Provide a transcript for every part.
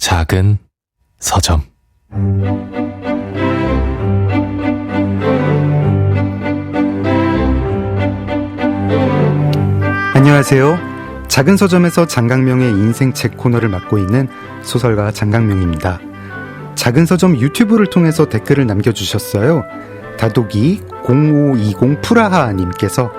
작은 서점. 안녕하세요. 작은 서점에서 장강명의 인생책 코너를 맡고 있는 소설가 장강명입니다. 작은 서점 유튜브를 통해서 댓글을 남겨주셨어요. 다독이 0520 프라하님께서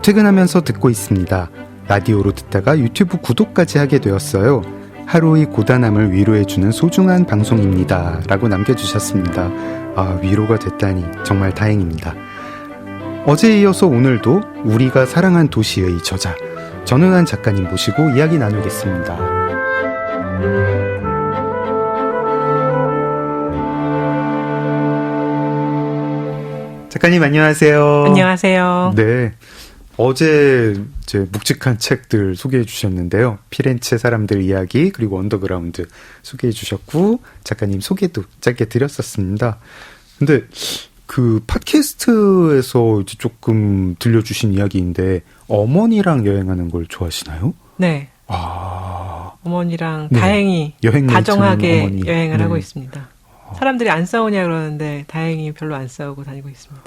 퇴근하면서 듣고 있습니다. 라디오로 듣다가 유튜브 구독까지 하게 되었어요. 하루의 고단함을 위로해주는 소중한 방송입니다. 라고 남겨주셨습니다. 위로가 됐다니 정말 다행입니다. 어제에 이어서 오늘도 우리가 사랑한 도시의 저자 전은환 작가님 모시고 이야기 나누겠습니다. 작가님 안녕하세요. 안녕하세요. 네. 어제 이제 묵직한 책들 소개해 주셨는데요. 피렌체 사람들 이야기 그리고 언더그라운드 소개해 주셨고 작가님 소개도 짧게 드렸었습니다. 근데 그 팟캐스트에서 이제 조금 들려주신 이야기인데 어머니랑 여행하는 걸 좋아하시나요? 네. 어머니랑 다행히 다정하게 어머니. 여행을 하고 있습니다. 사람들이 안 싸우냐 그러는데 다행히 별로 안 싸우고 다니고 있습니다.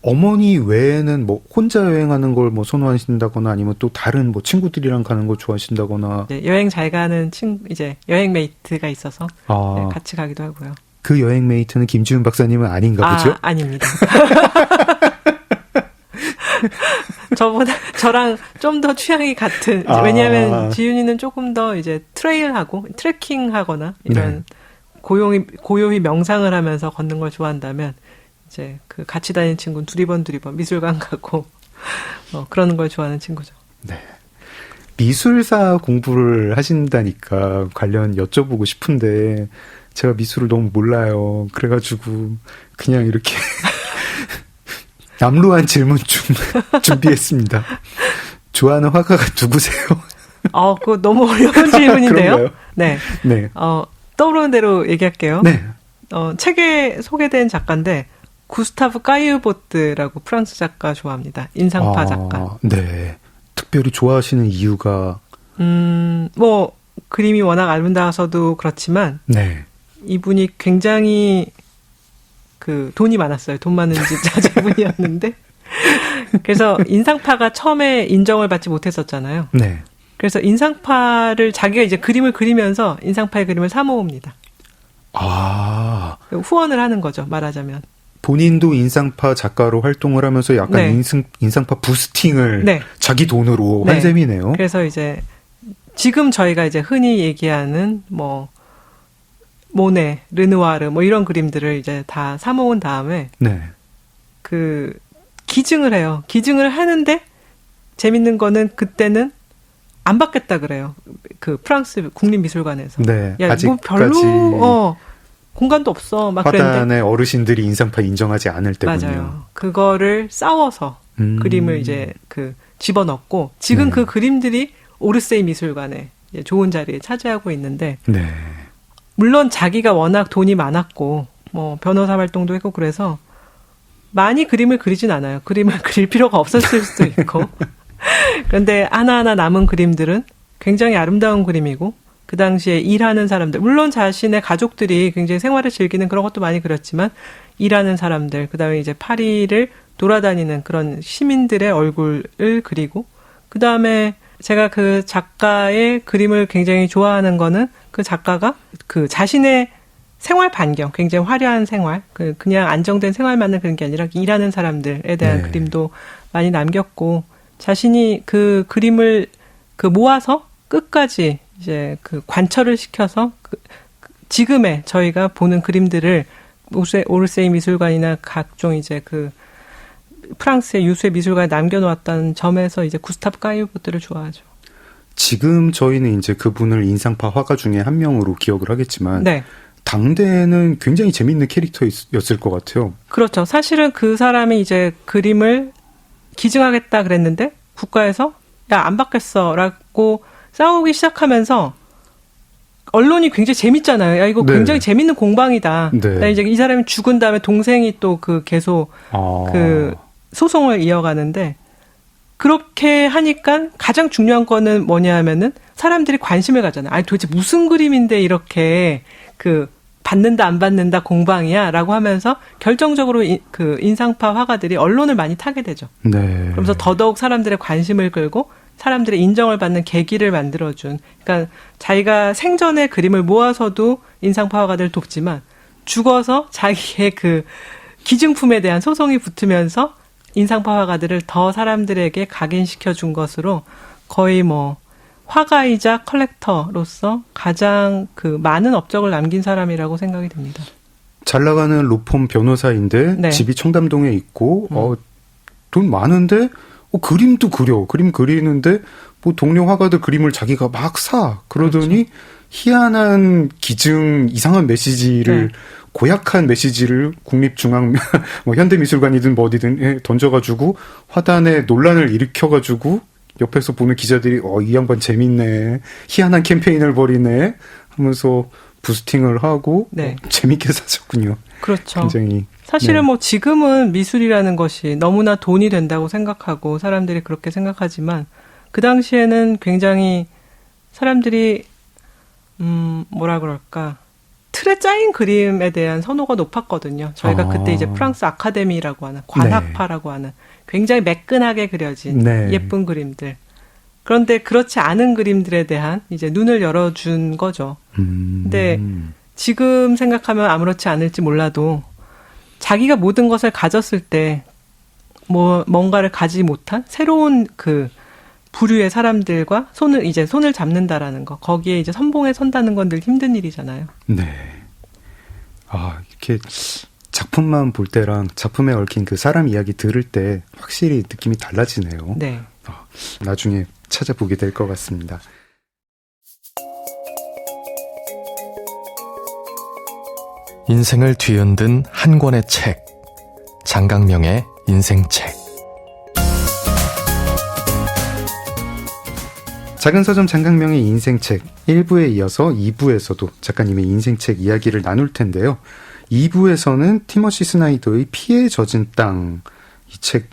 어머니 외에는 뭐 혼자 여행하는 걸 뭐 선호하신다거나 아니면 또 다른 뭐 친구들이랑 가는 거 좋아하신다거나. 네, 여행 잘 가는 이제 여행 메이트가 있어서 네, 같이 가기도 하고요. 그 여행 메이트는 김지훈 박사님은 아닌가 보죠? 아닙니다. 저랑 좀 더 취향이 같은. 왜냐하면 지윤이는 조금 더 이제 트레일하고 트레킹하거나 이런 고요히 명상을 하면서 걷는 걸 좋아한다면 이제 그 같이 다니는 친구는 두리번 미술관 가고 그러는 걸 좋아하는 친구죠. 네. 미술사 공부를 하신다니까 관련 여쭤보고 싶은데 제가 미술을 너무 몰라요. 그래가지고 그냥 이렇게 남루한 질문 좀 준비했습니다. 좋아하는 화가가 누구세요? 그거 너무 어려운 질문인데요. 그런가요? 네. 네. 떠오르는 대로 얘기할게요. 네. 책에 소개된 작가인데 구스타브 까이유보트라고 프랑스 작가 좋아합니다. 인상파 작가. 네. 특별히 좋아하시는 이유가? 뭐 그림이 워낙 아름다워서도 그렇지만 네. 이분이 굉장히 그 돈이 많았어요. 돈 많은 집 자제분이었는데 그래서 인상파가 처음에 인정을 받지 못했었잖아요. 네. 그래서 인상파를 자기가 이제 그림을 그리면서 인상파의 그림을 사 모읍니다. 후원을 하는 거죠. 말하자면. 본인도 인상파 작가로 활동을 하면서 약간 인상파 부스팅을 자기 돈으로 한 셈이네요. 그래서 이제 지금 저희가 이제 흔히 얘기하는 뭐 모네, 르누아르 뭐 이런 그림들을 이제 다 사모은 다음에 그 기증을 해요. 기증을 하는데 재밌는 거는 그때는 안 받겠다 그래요. 그 프랑스 국립미술관에서. 네. 야, 뭐 별로 공간도 없어. 막 그랬는데 화단의 어르신들이 인상파 인정하지 않을 때군요. 맞아요. 그거를 싸워서 그림을 이제 그 집어넣고 지금 그 그림들이 오르세이 미술관에 좋은 자리에 차지하고 있는데 물론 자기가 워낙 돈이 많았고 뭐 변호사 활동도 했고 그래서 많이 그림을 그리진 않아요. 그림을 그릴 필요가 없었을 수도 있고 그런데 하나하나 남은 그림들은 굉장히 아름다운 그림이고 그 당시에 일하는 사람들, 물론 자신의 가족들이 굉장히 생활을 즐기는 그런 것도 많이 그렸지만 일하는 사람들, 그 다음에 이제 파리를 돌아다니는 그런 시민들의 얼굴을 그리고 그 다음에 제가 그 작가의 그림을 굉장히 좋아하는 거는 그 작가가 그 자신의 생활 반경, 굉장히 화려한 생활, 그냥 안정된 생활만을 그런 게 아니라 일하는 사람들에 대한 그림도 많이 남겼고 자신이 그 그림을 그 모아서 끝까지 이제 그 관철을 시켜서 지금의 저희가 보는 그림들을 오르세이 미술관이나 각종 이제 그 프랑스의 유수의 미술관에 남겨놓았다는 점에서 이제 구스타브 까이유보트를 좋아하죠. 지금 저희는 이제 그분을 인상파 화가 중에 한 명으로 기억을 하겠지만 당대에는 굉장히 재밌는 캐릭터였을 것 같아요. 그렇죠. 사실은 그 사람이 이제 그림을 기증하겠다 그랬는데 국가에서 야, 안 받겠어라고 싸우기 시작하면서 언론이 굉장히 재밌잖아요. 야, 이거 굉장히 재밌는 공방이다. 이제 이 사람이 죽은 다음에 동생이 또 그 계속 그 소송을 이어가는데 그렇게 하니까 가장 중요한 거는 뭐냐 하면은 사람들이 관심을 가잖아요. 아니 도대체 무슨 그림인데 이렇게 그 받는다 안 받는다 공방이야 라고 하면서 결정적으로 그 인상파 화가들이 언론을 많이 타게 되죠. 네. 그러면서 더더욱 사람들의 관심을 끌고 사람들의 인정을 받는 계기를 만들어준, 그러니까 자기가 생전에 그림을 모아서도 인상파 화가들을 돕지만 죽어서 자기의 그 기증품에 대한 소송이 붙으면서 인상파 화가들을 더 사람들에게 각인시켜 준 것으로 거의 뭐 화가이자 컬렉터로서 가장 그 많은 업적을 남긴 사람이라고 생각이 듭니다. 잘 나가는 로펌 변호사인데 네. 집이 청담동에 있고 돈 많은데 그림도 그려. 그림 그리는데 뭐 동료 화가들 그림을 자기가 막 사. 그러더니 그렇죠. 희한한 기증 이상한 메시지를 네. 고약한 메시지를 국립중앙 뭐 현대미술관이든 뭐 어디든 던져가지고 화단에 논란을 일으켜가지고 옆에서 보는 기자들이 이 양반 재밌네, 희한한 캠페인을 벌이네 하면서 부스팅을 하고 네. 재밌게 사셨군요. 그렇죠. 굉장히 사실은 네. 뭐 지금은 미술이라는 것이 너무나 돈이 된다고 생각하고 사람들이 그렇게 생각하지만 그 당시에는 굉장히 사람들이 뭐라 그럴까, 틀에 짜인 그림에 대한 선호가 높았거든요. 저희가 그때 이제 프랑스 아카데미라고 하는 관학파라고 하는 굉장히 매끈하게 그려진 네. 예쁜 그림들. 그런데 그렇지 않은 그림들에 대한 이제 눈을 열어준 거죠. 근데 지금 생각하면 아무렇지 않을지 몰라도 자기가 모든 것을 가졌을 때 뭔가를 가지지 못한 새로운 그 부류의 사람들과 손을 잡는다라는 거, 거기에 이제 선봉에 선다는 건 늘 힘든 일이잖아요. 네. 이렇게 작품만 볼 때랑 작품에 얽힌 그 사람 이야기 들을 때 확실히 느낌이 달라지네요. 네. 나중에 찾아보게 될 것 같습니다. 인생을 뒤흔든 한 권의 책. 장강명의 인생책. 작은 서점 장강명의 인생책 1부에 이어서 2부에서도 작가님의 인생책 이야기를 나눌 텐데요. 2부에서는 티머시 스나이더의 피에 젖은 땅, 이 책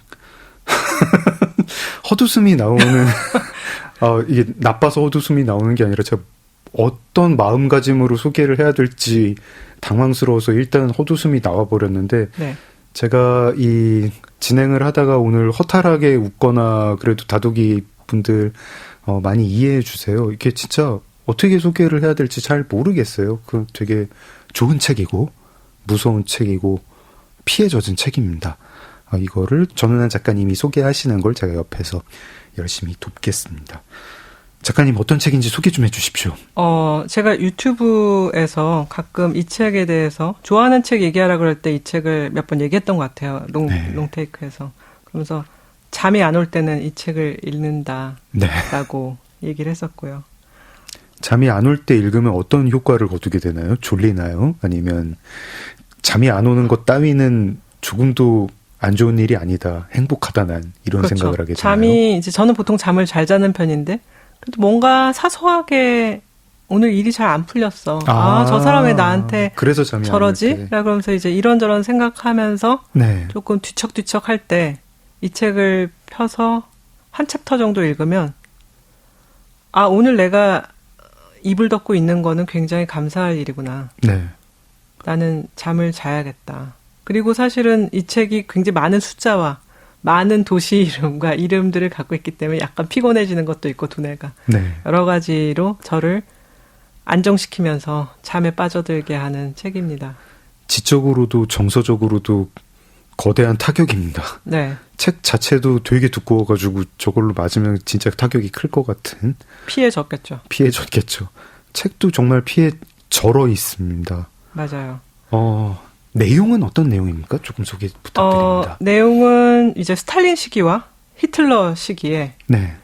헛웃음이 나오는 이게 나빠서 헛웃음이 나오는 게 아니라 제가 어떤 마음가짐으로 소개를 해야 될지 당황스러워서 일단 헛웃음이 나와버렸는데 네. 제가 이 진행을 하다가 오늘 허탈하게 웃거나 그래도 다독이 분들 많이 이해해 주세요. 이게 진짜 어떻게 소개를 해야 될지 잘 모르겠어요. 그 되게 좋은 책이고 무서운 책이고 피에 젖은 책입니다. 이거를 전은환 작가님이 소개하시는 걸 제가 옆에서 열심히 돕겠습니다. 작가님 어떤 책인지 소개 좀 해주십시오. 제가 유튜브에서 가끔 이 책에 대해서 좋아하는 책 얘기하라 그럴 때 이 책을 몇 번 얘기했던 것 같아요. 롱테이크에서. 그러면서 잠이 안 올 때는 이 책을 읽는다라고 얘기를 했었고요. 잠이 안 올 때 읽으면 어떤 효과를 거두게 되나요? 졸리나요? 아니면 잠이 안 오는 것 따위는 조금도 안 좋은 일이 아니다. 행복하다 난 이런 그렇죠. 생각을 하게 되나요? 잠이 이제 저는 보통 잠을 잘 자는 편인데 그래도 뭔가 사소하게 오늘 일이 잘 안 풀렸어. 저 사람 왜 나한테 그래서 잠이 저러지? 안 올 때. 라고 그러면서 이제 이런저런 생각하면서 네. 조금 뒤척뒤척 할 때 이 책을 펴서 한 챕터 정도 읽으면 오늘 내가 이불 덮고 있는 거는 굉장히 감사할 일이구나. 네. 나는 잠을 자야겠다. 그리고 사실은 이 책이 굉장히 많은 숫자와 많은 도시 이름과 이름들을 갖고 있기 때문에 약간 피곤해지는 것도 있고 두뇌가. 네. 여러 가지로 저를 안정시키면서 잠에 빠져들게 하는 책입니다. 지적으로도 정서적으로도 거대한 타격입니다. 네. 책 자체도 되게 두꺼워가지고 저걸로 맞으면 진짜 타격이 클 것 같은. 피해 졌겠죠. 피해 졌겠죠. 책도 정말 피해 절어 있습니다. 맞아요. 내용은 어떤 내용입니까? 조금 소개 부탁드립니다. 내용은 이제 스탈린 시기와 히틀러 시기에 네.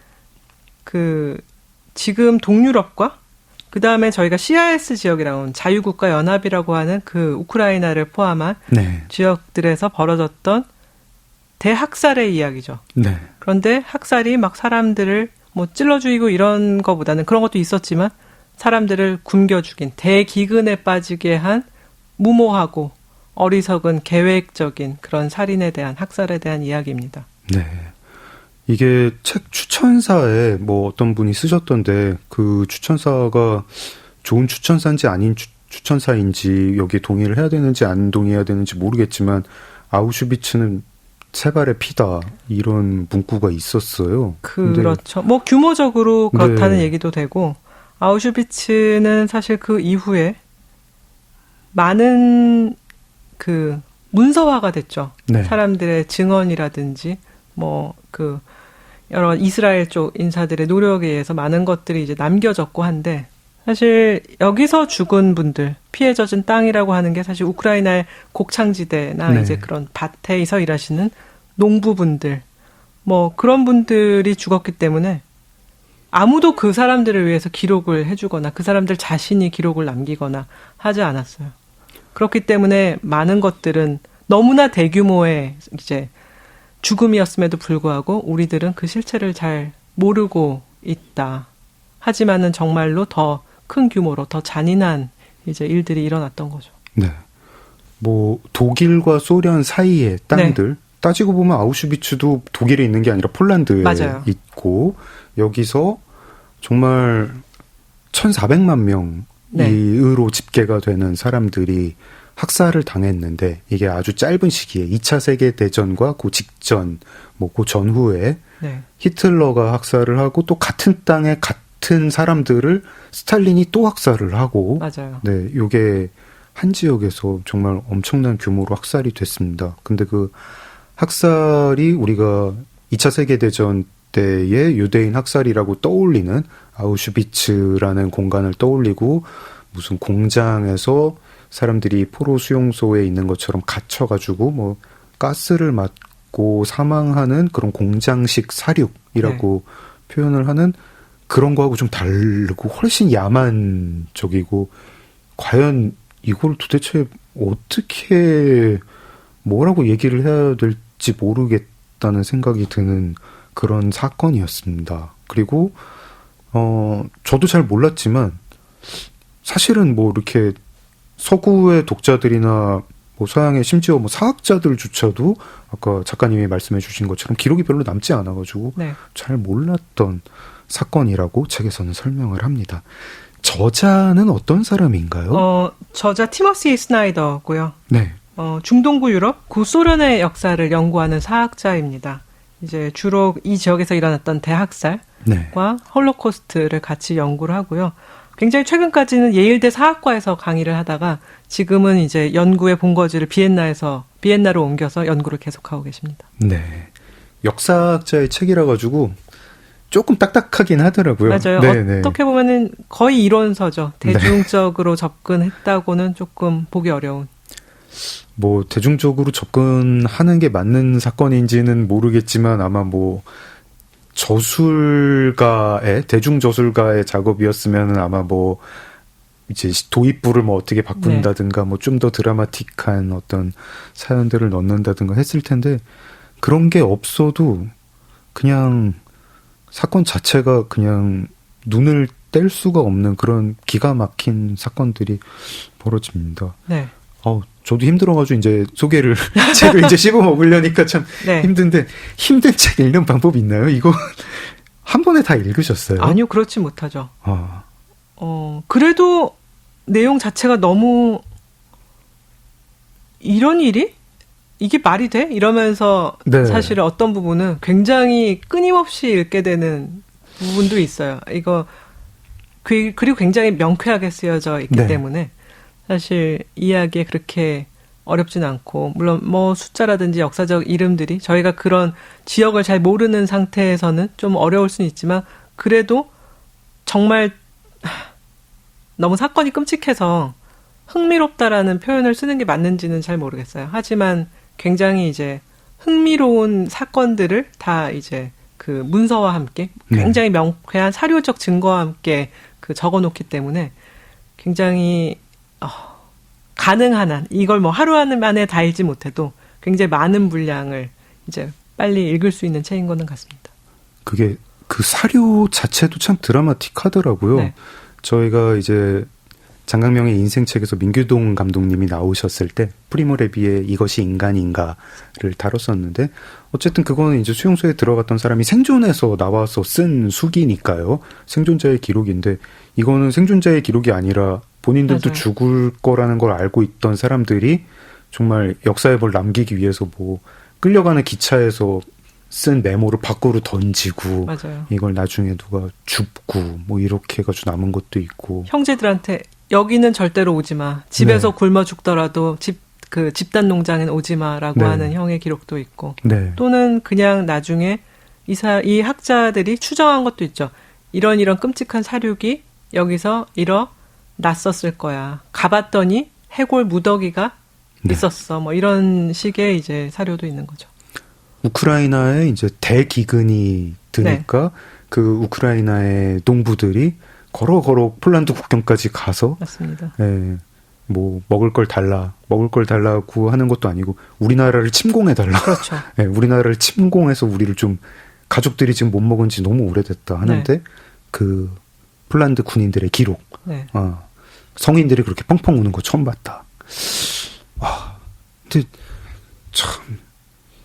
지금 동유럽과 그 다음에 저희가 CIS 지역이라고 하는 자유국가연합이라고 하는 그 우크라이나를 포함한 네. 지역들에서 벌어졌던 대학살의 이야기죠. 네. 그런데 학살이 막 사람들을 뭐 찔러 죽이고 이런 거보다는 그런 것도 있었지만 사람들을 굶겨 죽인 대기근에 빠지게 한 무모하고 어리석은 계획적인 그런 살인에 대한 학살에 대한 이야기입니다. 네. 이게 책 추천사에 뭐 어떤 분이 쓰셨던데 그 추천사가 좋은 추천사인지 아닌 추천사인지 여기에 동의를 해야 되는지 안 동의해야 되는지 모르겠지만 아우슈비츠는 세 발의 피다 이런 문구가 있었어요. 그렇죠. 뭐 규모적으로 그렇다는 네. 얘기도 되고 아우슈비츠는 사실 그 이후에 많은 그 문서화가 됐죠. 네. 사람들의 증언이라든지 뭐 그 여러 이스라엘 쪽 인사들의 노력에 의해서 많은 것들이 이제 남겨졌고 한데 사실 여기서 죽은 분들 피해 젖은 땅이라고 하는 게 사실 우크라이나의 곡창지대나 네. 이제 그런 밭에서 일하시는 농부분들 뭐 그런 분들이 죽었기 때문에 아무도 그 사람들을 위해서 기록을 해주거나 그 사람들 자신이 기록을 남기거나 하지 않았어요. 그렇기 때문에 많은 것들은 너무나 대규모의 이제 죽음이었음에도 불구하고 우리들은 그 실체를 잘 모르고 있다. 하지만은 정말로 더 큰 규모로 더 잔인한 이제 일들이 일어났던 거죠. 네. 뭐 독일과 소련 사이의 땅들 네. 따지고 보면 아우슈비츠도 독일에 있는 게 아니라 폴란드에 맞아요. 있고 여기서 정말 1,400만 명으로 집계가 되는 사람들이 학살을 당했는데 이게 아주 짧은 시기에 2차 세계대전과 그 직전 뭐 그 전후에 네. 히틀러가 학살을 하고 또 같은 땅에 같은 사람들을 스탈린이 또 학살을 하고 맞아요. 네, 요게 한 지역에서 정말 엄청난 규모로 학살이 됐습니다. 근데 그 학살이 우리가 2차 세계대전 때의 유대인 학살이라고 떠올리는 아우슈비츠라는 공간을 떠올리고 무슨 공장에서 사람들이 포로 수용소에 있는 것처럼 갇혀가지고 뭐 가스를 맞고 사망하는 그런 공장식 사륙이라고 네. 표현을 하는 그런 거하고 좀 다르고 훨씬 야만적이고 과연 이걸 도대체 어떻게 뭐라고 얘기를 해야 될지 모르겠다는 생각이 드는 그런 사건이었습니다. 그리고 저도 잘 몰랐지만 사실은 뭐 이렇게 서구의 독자들이나 뭐 서양의 심지어 뭐 사학자들조차도 아까 작가님이 말씀해 주신 것처럼 기록이 별로 남지 않아가지고 네. 잘 몰랐던 사건이라고 책에서는 설명을 합니다. 저자는 어떤 사람인가요? 저자 티머시 스나이더고요. 네. 중동부 유럽, 구소련의 역사를 연구하는 사학자입니다. 이제 주로 이 지역에서 일어났던 대학살과 네. 홀로코스트를 같이 연구를 하고요. 굉장히 최근까지는 예일대 사학과에서 강의를 하다가 지금은 이제 연구의 본거지를 비엔나로 옮겨서 연구를 계속하고 계십니다. 네. 역사학자의 책이라 가지고 조금 딱딱하긴 하더라고요. 맞아요. 네네. 어떻게 보면은 거의 이론서죠. 대중적으로 접근했다고는 조금 보기 어려운. 뭐 대중적으로 접근하는 게 맞는 사건인지는 모르겠지만 아마 뭐 대중 저술가의 작업이었으면 아마 뭐 이제 도입부를 뭐 어떻게 바꾼다든가 네. 뭐 좀 더 드라마틱한 어떤 사연들을 넣는다든가 했을 텐데 그런 게 없어도 그냥 사건 자체가 그냥 눈을 뗄 수가 없는 그런 기가 막힌 사건들이 벌어집니다. 네. 저도 힘들어가지고 이제 책을 이제 씹어 먹으려니까 참 네. 힘든데 힘든 책 읽는 방법이 있나요? 이거 한 번에 다 읽으셨어요? 아니요, 그렇지 못하죠. 그래도 내용 자체가 너무 이런 일이? 이게 말이 돼? 이러면서 네. 사실 어떤 부분은 굉장히 끊임없이 읽게 되는 부분도 있어요. 이거 그리고 굉장히 명쾌하게 쓰여져 있기 네. 때문에 사실 이해하기에 그렇게 어렵진 않고 물론 뭐 숫자라든지 역사적 이름들이 저희가 그런 지역을 잘 모르는 상태에서는 좀 어려울 수는 있지만 그래도 정말 너무 사건이 끔찍해서 흥미롭다라는 표현을 쓰는 게 맞는지는 잘 모르겠어요. 하지만 굉장히 이제 흥미로운 사건들을 다 이제 그 문서와 함께 굉장히 명쾌한 사료적 증거와 함께 그 적어놓기 때문에 굉장히 가능한 한 이걸 뭐 하루 만에 다 읽지 못해도 굉장히 많은 분량을 이제 빨리 읽을 수 있는 책인 거는 같습니다. 그게 그 사료 자체도 참 드라마틱하더라고요. 네. 저희가 이제 장강명의 인생책에서 민규동 감독님이 나오셨을 때 프리모레비의 이것이 인간인가를 다뤘었는데 어쨌든 그거는 이제 수용소에 들어갔던 사람이 생존해서 나와서 쓴 수기니까요. 생존자의 기록인데 이거는 생존자의 기록이 아니라 본인들도 맞아요. 죽을 거라는 걸 알고 있던 사람들이 정말 역사에 뭘 남기기 위해서 뭐 끌려가는 기차에서 쓴 메모를 밖으로 던지고 맞아요. 이걸 나중에 누가 줍고 뭐 이렇게 해가지고 남은 것도 있고 형제들한테 여기는 절대로 오지 마. 집에서 네. 굶어 죽더라도 집단 농장엔 오지 마라고 네. 하는 형의 기록도 있고. 네. 또는 그냥 나중에 이 학자들이 추정한 것도 있죠. 이런 끔찍한 사륙이 여기서 일어났었을 거야. 가봤더니 해골 무더기가 네. 있었어. 뭐 이런 식의 이제 사료도 있는 거죠. 우크라이나에 이제 대기근이 드니까 그 우크라이나의 농부들이 걸어 폴란드 국경까지 가서 맞습니다. 예, 뭐 먹을 걸 달라고 하는 것도 아니고 우리나라를 침공해 달라. 그렇죠. 예, 우리나라를 침공해서 우리를 좀 가족들이 지금 못 먹은 지 너무 오래됐다 하는데 그 폴란드 군인들의 기록. 네. 성인들이 그렇게 펑펑 우는 거 처음 봤다. 와, 근데 참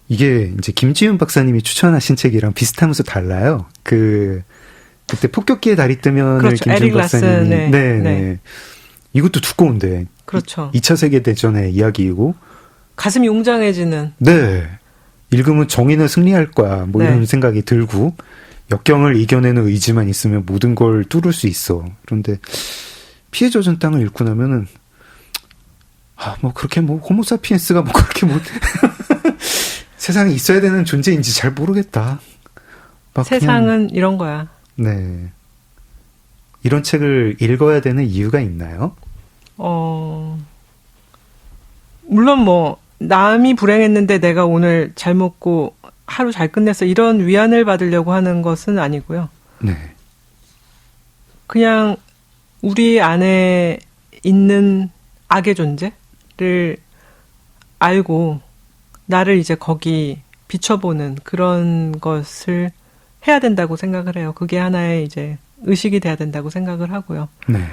이게 이제 김지윤 박사님이 추천하신 책이랑 비슷하면서 달라요. 그때 폭격기의 달이 뜨면을 그렇죠. 김지윤 에릭 박사님이 라슨, 네. 이것도 두꺼운데. 그렇죠. 2차 세계 대전의 이야기이고 가슴이 웅장해지는. 네. 읽으면 정의는 승리할 거야. 뭐 이런 생각이 들고 역경을 이겨내는 의지만 있으면 모든 걸 뚫을 수 있어. 그런데 피해 젖은 땅을 읽고 나면은 뭐 그렇게 뭐 호모사피엔스가 뭐 그렇게 뭐 세상에 있어야 되는 존재인지 잘 모르겠다. 세상은 그냥, 이런 거야. 네. 이런 책을 읽어야 되는 이유가 있나요? 물론 뭐 남이 불행했는데 내가 오늘 잘 먹고 하루 잘 끝냈어. 이런 위안을 받으려고 하는 것은 아니고요. 네. 그냥 우리 안에 있는 악의 존재를 알고 나를 이제 거기 비춰보는 그런 것을 해야 된다고 생각을 해요. 그게 하나의 이제 의식이 돼야 된다고 생각을 하고요. 네.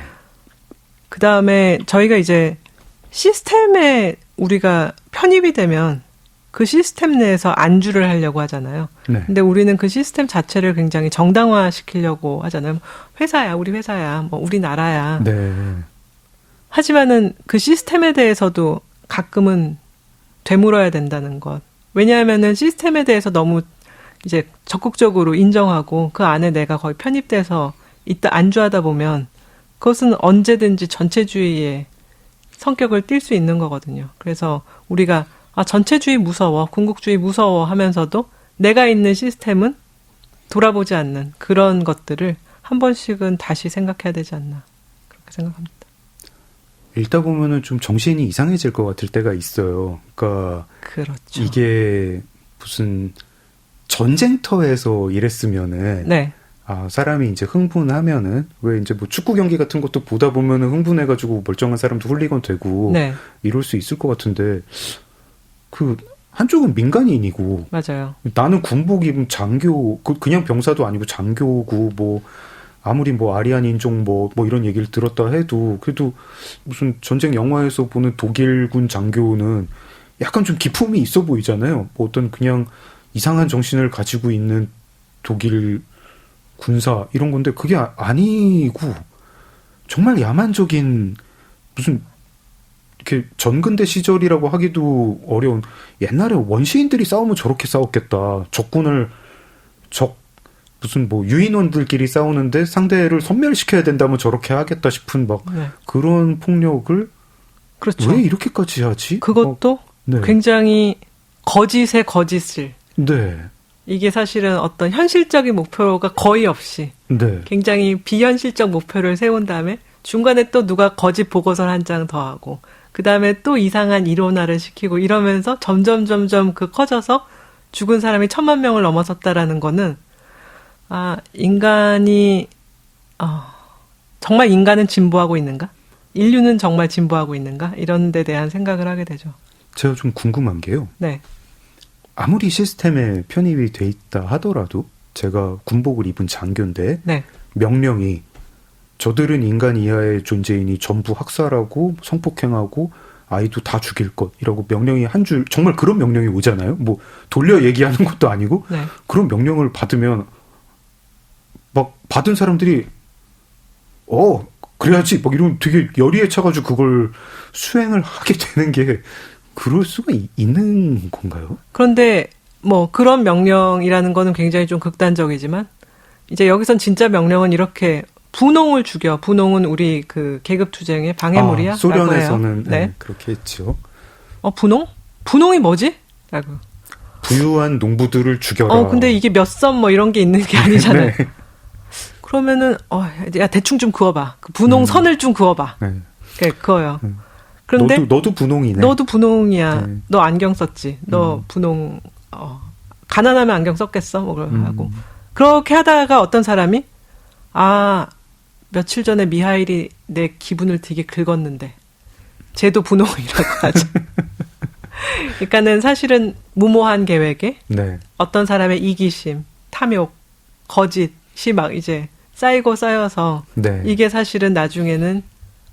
그 다음에 저희가 이제 시스템에 우리가 편입이 되면 그 시스템 내에서 안주를 하려고 하잖아요. 네. 근데 우리는 그 시스템 자체를 굉장히 정당화시키려고 하잖아요. 회사야, 우리 회사야, 뭐 우리나라야. 네. 하지만은 그 시스템에 대해서도 가끔은 되물어야 된다는 것. 왜냐하면은 시스템에 대해서 너무 이제 적극적으로 인정하고 그 안에 내가 거의 편입돼서 안주하다 보면 그것은 언제든지 전체주의의 성격을 띌 수 있는 거거든요. 그래서 우리가 전체주의 무서워, 궁극주의 무서워 하면서도 내가 있는 시스템은 돌아보지 않는 그런 것들을 한 번씩은 다시 생각해야 되지 않나 그렇게 생각합니다. 읽다 보면은 좀 정신이 이상해질 것 같을 때가 있어요. 그러니까 그렇죠. 이게 무슨 전쟁터에서 이랬으면은 네. 사람이 이제 흥분하면은 왜 이제 뭐 축구 경기 같은 것도 보다 보면은 흥분해가지고 멀쩡한 사람도 훌리건 되고 네. 이럴 수 있을 것 같은데 그 한쪽은 민간인이고 맞아요. 나는 군복 입은 장교 그냥 병사도 아니고 장교고 뭐 아무리 뭐 아리안 인종 뭐 이런 얘기를 들었다 해도 그래도 무슨 전쟁 영화에서 보는 독일군 장교는 약간 좀 기품이 있어 보이잖아요. 뭐 어떤 그냥 이상한 정신을 가지고 있는 독일 군사 이런 건데 그게 아니고 정말 야만적인 무슨 이렇게 전근대 시절이라고 하기도 어려운 옛날에 원시인들이 싸우면 저렇게 싸웠겠다. 무슨 뭐 유인원들끼리 싸우는데 상대를 섬멸시켜야 된다면 저렇게 하겠다 싶은 막 그런 폭력을 그렇죠. 왜 이렇게까지 하지? 그것도 네. 굉장히 거짓의 거짓을. 네. 이게 사실은 어떤 현실적인 목표가 거의 없이 네. 굉장히 비현실적 목표를 세운 다음에 중간에 또 누가 거짓 보고서를 한 장 더 하고 그 다음에 또 이상한 이론화를 시키고 이러면서 점점 그 커져서 죽은 사람이 1000만 명을 넘어섰다라는 거는 인간이 정말 인간은 진보하고 있는가? 인류는 정말 진보하고 있는가? 이런 데 대한 생각을 하게 되죠. 제가 좀 궁금한 게요. 네. 아무리 시스템에 편입이 돼 있다 하더라도 제가 군복을 입은 장교인데 네. 명령이 저들은 인간 이하의 존재이니 전부 학살하고 성폭행하고 아이도 다 죽일 것이라고 명령이 한 줄, 정말 그런 명령이 오잖아요. 뭐 돌려 얘기하는 것도 아니고 네. 그런 명령을 받으면 막 받은 사람들이 그래야지 막 이러면 되게 열의에 차가지고 그걸 수행을 하게 되는 게 그럴 수가 있는 건가요? 그런데 뭐 그런 명령이라는 거는 굉장히 좀 극단적이지만 이제 여기선 진짜 명령은 이렇게 분홍을 죽여. 분홍은 우리 그 계급투쟁의 방해물이야. 소련에서는 네, 그렇게 했죠. 분홍? 분홍이 뭐지? 라고. 부유한 농부들을 죽여라. 근데 이게 몇 선 뭐 이런 게 있는 게 아니잖아요. 네. 그러면은 야 대충 좀 그어봐. 그 분홍 선을 좀 그어봐. 네. 그거요. 그런데 너도 분홍이네. 너도 분홍이야. 네. 너 안경 썼지. 너 분홍. 가난하면 안경 썼겠어. 뭐 하고 그렇게 하다가 어떤 사람이 며칠 전에 미하일이 내 기분을 되게 긁었는데 쟤도 분홍이라고 하죠. 그러니까는 사실은 무모한 계획에 네. 어떤 사람의 이기심, 탐욕, 거짓이 막 이제 쌓이고 쌓여서 네. 이게 사실은 나중에는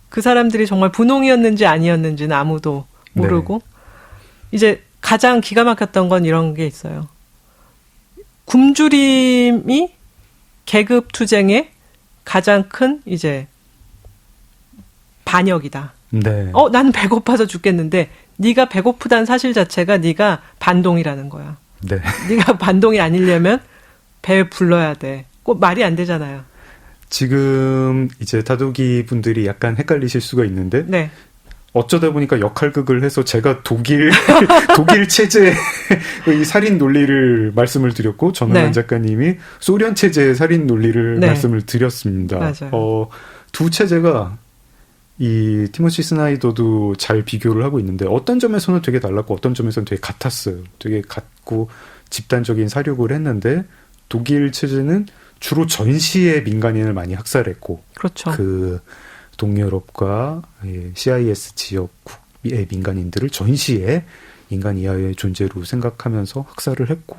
그 사람들이 정말 분홍이었는지 아니었는지는 아무도 모르고 네. 이제 가장 기가 막혔던 건 이런 게 있어요. 굶주림이 계급 투쟁의 가장 큰 이제 반역이다. 네. 나는 배고파서 죽겠는데 네가 배고프다는 사실 자체가 네가 반동이라는 거야. 네. 네가 반동이 아니려면 배 불러야 돼. 꼭 말이 안 되잖아요. 지금 이제 다독이 분들이 약간 헷갈리실 수가 있는데 네. 어쩌다 보니까 역할극을 해서 제가 독일 체제의 이 살인 논리를 말씀을 드렸고 전원환 네. 작가님이 소련 체제의 살인 논리를 네. 말씀을 드렸습니다. 맞아요. 두 체제가 이 티모시 스나이더도 잘 비교를 하고 있는데 어떤 점에서는 되게 달랐고 어떤 점에서는 되게 같았어요. 되게 같고 집단적인 사륙을 했는데 독일 체제는 주로 전시의 민간인을 많이 학살했고 그렇죠. 그 동유럽과 CIS 지역의 민간인들을 전시에 인간 이하의 존재로 생각하면서 학살을 했고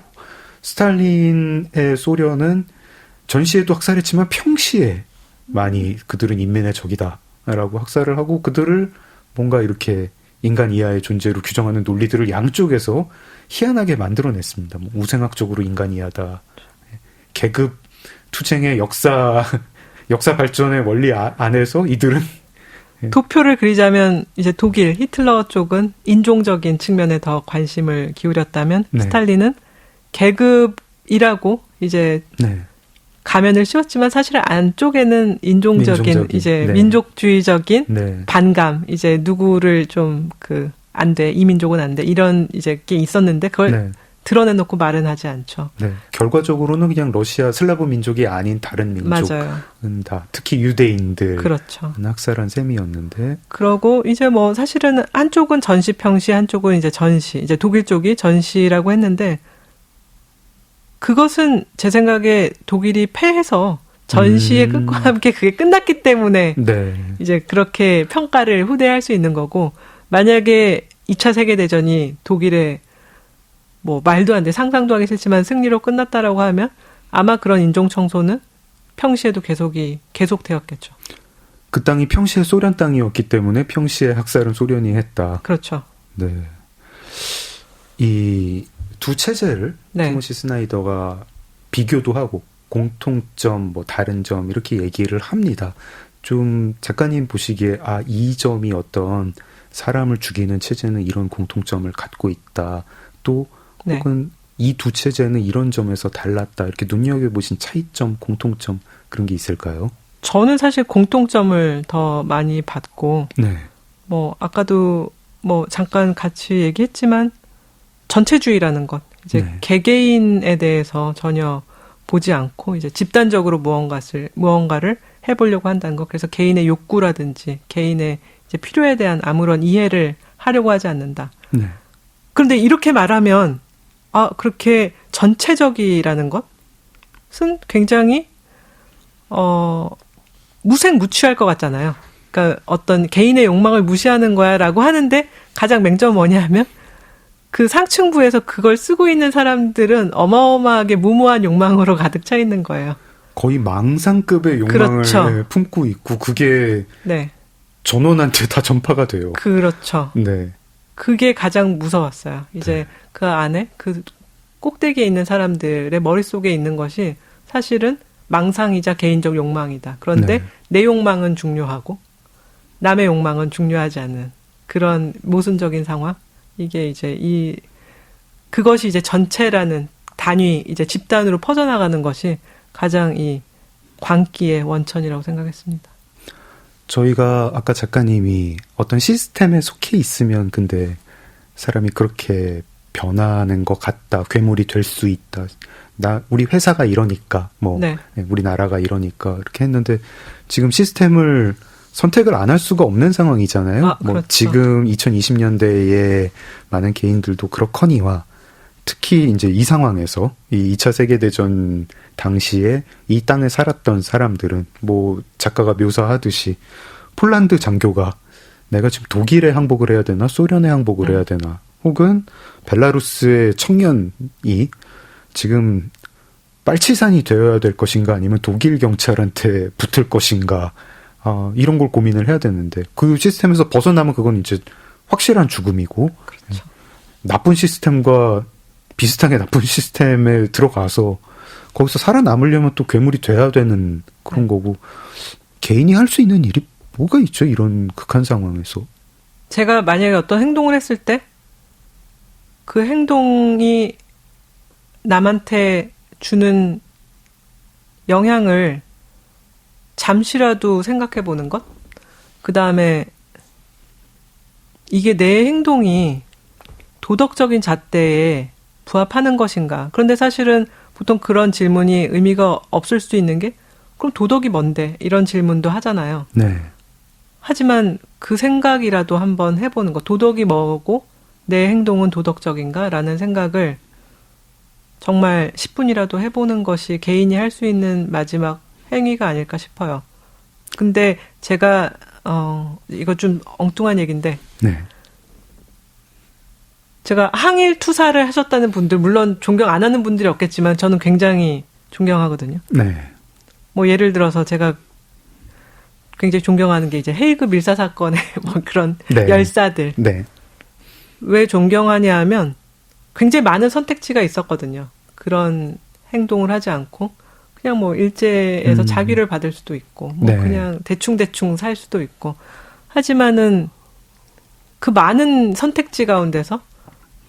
스탈린의 소련은 전시에도 학살했지만 평시에 많이 그들은 인민의 적이다라고 학살을 하고 그들을 뭔가 이렇게 인간 이하의 존재로 규정하는 논리들을 양쪽에서 희한하게 만들어냈습니다. 뭐 우생학적으로 인간 이하다. 계급 투쟁의 역사 발전의 원리 안에서 이들은 도표를 그리자면 이제 독일 히틀러 쪽은 인종적인 측면에 더 관심을 기울였다면 네. 스탈린은 계급이라고 이제 네. 가면을 씌웠지만 사실 안쪽에는 인종적인 이제 네. 민족주의적인 네. 반감 이제 누구를 좀 안 돼, 이 민족은 안 돼 이런 이제 게 있었는데 그걸 네. 드러내놓고 말은 하지 않죠. 네. 결과적으로는 그냥 러시아 슬라브 민족이 아닌 다른 민족은 맞아요. 다 특히 유대인들 그렇죠. 학살한 셈이었는데 그러고 이제 뭐 사실은 한쪽은 전시 평시 한쪽은 이제 전시 이제 독일 쪽이 전시라고 했는데 그것은 제 생각에 독일이 패해서 전시의 끝과 함께 그게 끝났기 때문에 네. 이제 그렇게 평가를 후대할 수 있는 거고 만약에 2차 세계대전이 독일의 뭐 말도 안 돼 상상도 하기 싫지만 승리로 끝났다라고 하면 아마 그런 인종 청소는 평시에도 계속되었겠죠. 그 땅이 평시에 소련 땅이었기 때문에 평시에 학살은 소련이 했다. 그렇죠. 네. 이 두 체제를 네. 티모시 스나이더가 비교도 하고 공통점, 뭐 다른 점 이렇게 얘기를 합니다. 좀 작가님 보시기에 이 점이 어떤 사람을 죽이는 체제는 이런 공통점을 갖고 있다. 또 네. 혹은 이 두 체제는 이런 점에서 달랐다. 이렇게 눈여겨보신 차이점, 공통점 그런 게 있을까요? 저는 사실 공통점을 더 많이 봤고 네. 뭐 아까도 뭐 잠깐 같이 얘기했지만 전체주의라는 것 이제 네. 개개인에 대해서 전혀 보지 않고 이제 집단적으로 무언가를 해보려고 한다는 것. 그래서 개인의 욕구라든지 개인의 이제 필요에 대한 아무런 이해를 하려고 하지 않는다. 네. 그런데 이렇게 말하면 그렇게 전체적이라는 것은 굉장히 무색무취할 것 같잖아요. 그러니까 어떤 개인의 욕망을 무시하는 거야라고 하는데 가장 맹점은 뭐냐면 그 상층부에서 그걸 쓰고 있는 사람들은 어마어마하게 무모한 욕망으로 가득 차 있는 거예요. 거의 망상급의 욕망을 그렇죠. 품고 있고 그게 네. 전원한테 다 전파가 돼요. 그렇죠. 네. 그게 가장 무서웠어요. 이제 네. 그 안에 그 꼭대기에 있는 사람들의 머릿속에 있는 것이 사실은 망상이자 개인적 욕망이다. 그런데 네. 내 욕망은 중요하고 남의 욕망은 중요하지 않은 그런 모순적인 상황. 이게 이제 그것이 이제 전체라는 단위, 이제 집단으로 퍼져나가는 것이 가장 이 광기의 원천이라고 생각했습니다. 저희가 아까 작가님이 어떤 시스템에 속해 있으면 근데 사람이 그렇게 변하는 것 같다. 괴물이 될 수 있다. 우리 회사가 이러니까, 네. 우리나라가 이러니까 이렇게 했는데 지금 시스템을 선택을 안 할 수가 없는 상황이잖아요. 그렇죠. 지금 2020년대에 많은 개인들도 그렇거니와 특히 이제 이 상황에서 이 2차 세계대전 당시에 이 땅에 살았던 사람들은 작가가 묘사하듯이 폴란드 장교가 내가 지금 독일에 항복을 해야 되나 소련에 항복을 해야 되나 혹은 벨라루스의 청년이 지금 빨치산이 되어야 될 것인가 아니면 독일 경찰한테 붙을 것인가 이런 걸 고민을 해야 되는데 그 시스템에서 벗어나면 그건 이제 확실한 죽음이고 그렇죠. 나쁜 시스템과 비슷하게 나쁜 시스템에 들어가서 거기서 살아남으려면 또 괴물이 돼야 되는 그런 거고 개인이 할 수 있는 일이 뭐가 있죠? 이런 극한 상황에서. 제가 만약에 어떤 행동을 했을 때 그 행동이 남한테 주는 영향을 잠시라도 생각해 보는 것? 그 다음에 이게 내 행동이 도덕적인 잣대에 부합하는 것인가? 그런데 사실은 보통 그런 질문이 의미가 없을 수 있는 게 그럼 도덕이 뭔데? 이런 질문도 하잖아요. 네. 하지만 그 생각이라도 한번 해보는 것. 도덕이 뭐고 내 행동은 도덕적인가? 라는 생각을 정말 10분이라도 해보는 것이 개인이 할 수 있는 마지막 행위가 아닐까 싶어요. 근데 제가 이거 좀 엉뚱한 얘기인데 네. 제가 항일 투사를 하셨다는 분들 물론 존경 안 하는 분들이 없겠지만 저는 굉장히 존경하거든요. 네. 예를 들어서 제가 굉장히 존경하는 게 이제 헤이그 밀사 사건의 그런 네. 열사들. 네. 왜 존경하냐 하면 굉장히 많은 선택지가 있었거든요. 그런 행동을 하지 않고 그냥 일제에서 자귀를 받을 수도 있고 네. 그냥 대충 살 수도 있고 하지만은 그 많은 선택지 가운데서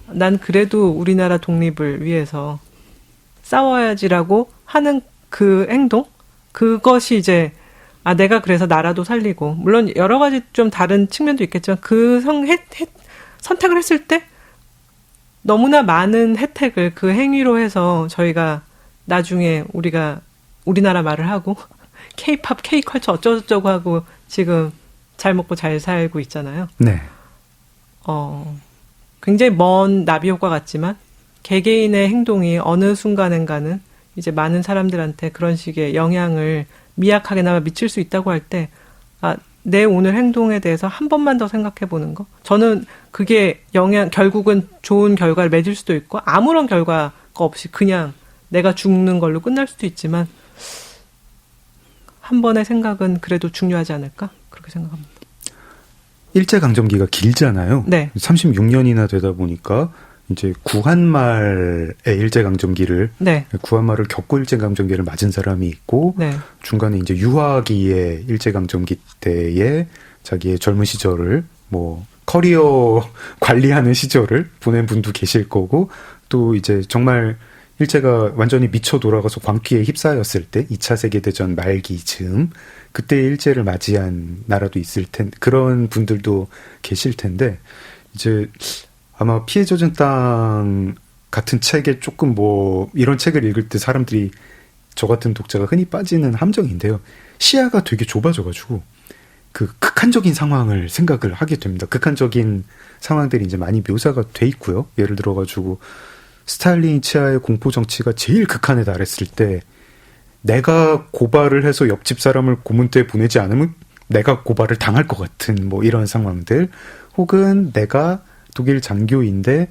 난 그래도 우리나라 독립을 위해서 싸워야지라고 하는 그 행동? 그것이 이제 내가 그래서 나라도 살리고 물론 여러 가지 좀 다른 측면도 있겠지만 그 선택을 했을 때 너무나 많은 혜택을 그 행위로 해서 저희가 나중에 우리나라 말을 하고 K-팝, K-컬처 어쩌고저쩌고 하고 지금 잘 먹고 잘 살고 있잖아요. 네. 굉장히 먼 나비 효과 같지만 개개인의 행동이 어느 순간엔가는 이제 많은 사람들한테 그런 식의 영향을 미약하게나마 미칠 수 있다고 할 때 내 오늘 행동에 대해서 한 번만 더 생각해 보는 거. 저는 그게 결국은 좋은 결과를 맺을 수도 있고 아무런 결과가 없이 그냥 내가 죽는 걸로 끝날 수도 있지만 한 번의 생각은 그래도 중요하지 않을까? 그렇게 생각합니다. 일제강점기가 길잖아요. 네. 36년이나 되다 보니까 이제 구한말의 일제강점기를 네. 구한말을 겪고 일제강점기를 맞은 사람이 있고 네. 중간에 이제 유아기의 일제강점기 때에 자기의 젊은 시절을 커리어 관리하는 시절을 보낸 분도 계실 거고 또 이제 정말 일제가 완전히 미쳐 돌아가서 광기에 휩싸였을 때 2차 세계대전 말기 즈음 그때 일제를 맞이한 나라도 있을 그런 분들도 계실 텐데 이제 아마 피해 젖은 땅 같은 책에 조금 이런 책을 읽을 때 사람들이 저 같은 독자가 흔히 빠지는 함정인데요. 시야가 되게 좁아져가지고 그 극한적인 상황을 생각을 하게 됩니다. 극한적인 상황들이 이제 많이 묘사가 돼 있고요. 예를 들어가지고 스탈린 치하의 공포 정치가 제일 극한에 달했을 때 내가 고발을 해서 옆집 사람을 고문대에 보내지 않으면 내가 고발을 당할 것 같은 이런 상황들 혹은 내가 독일 장교인데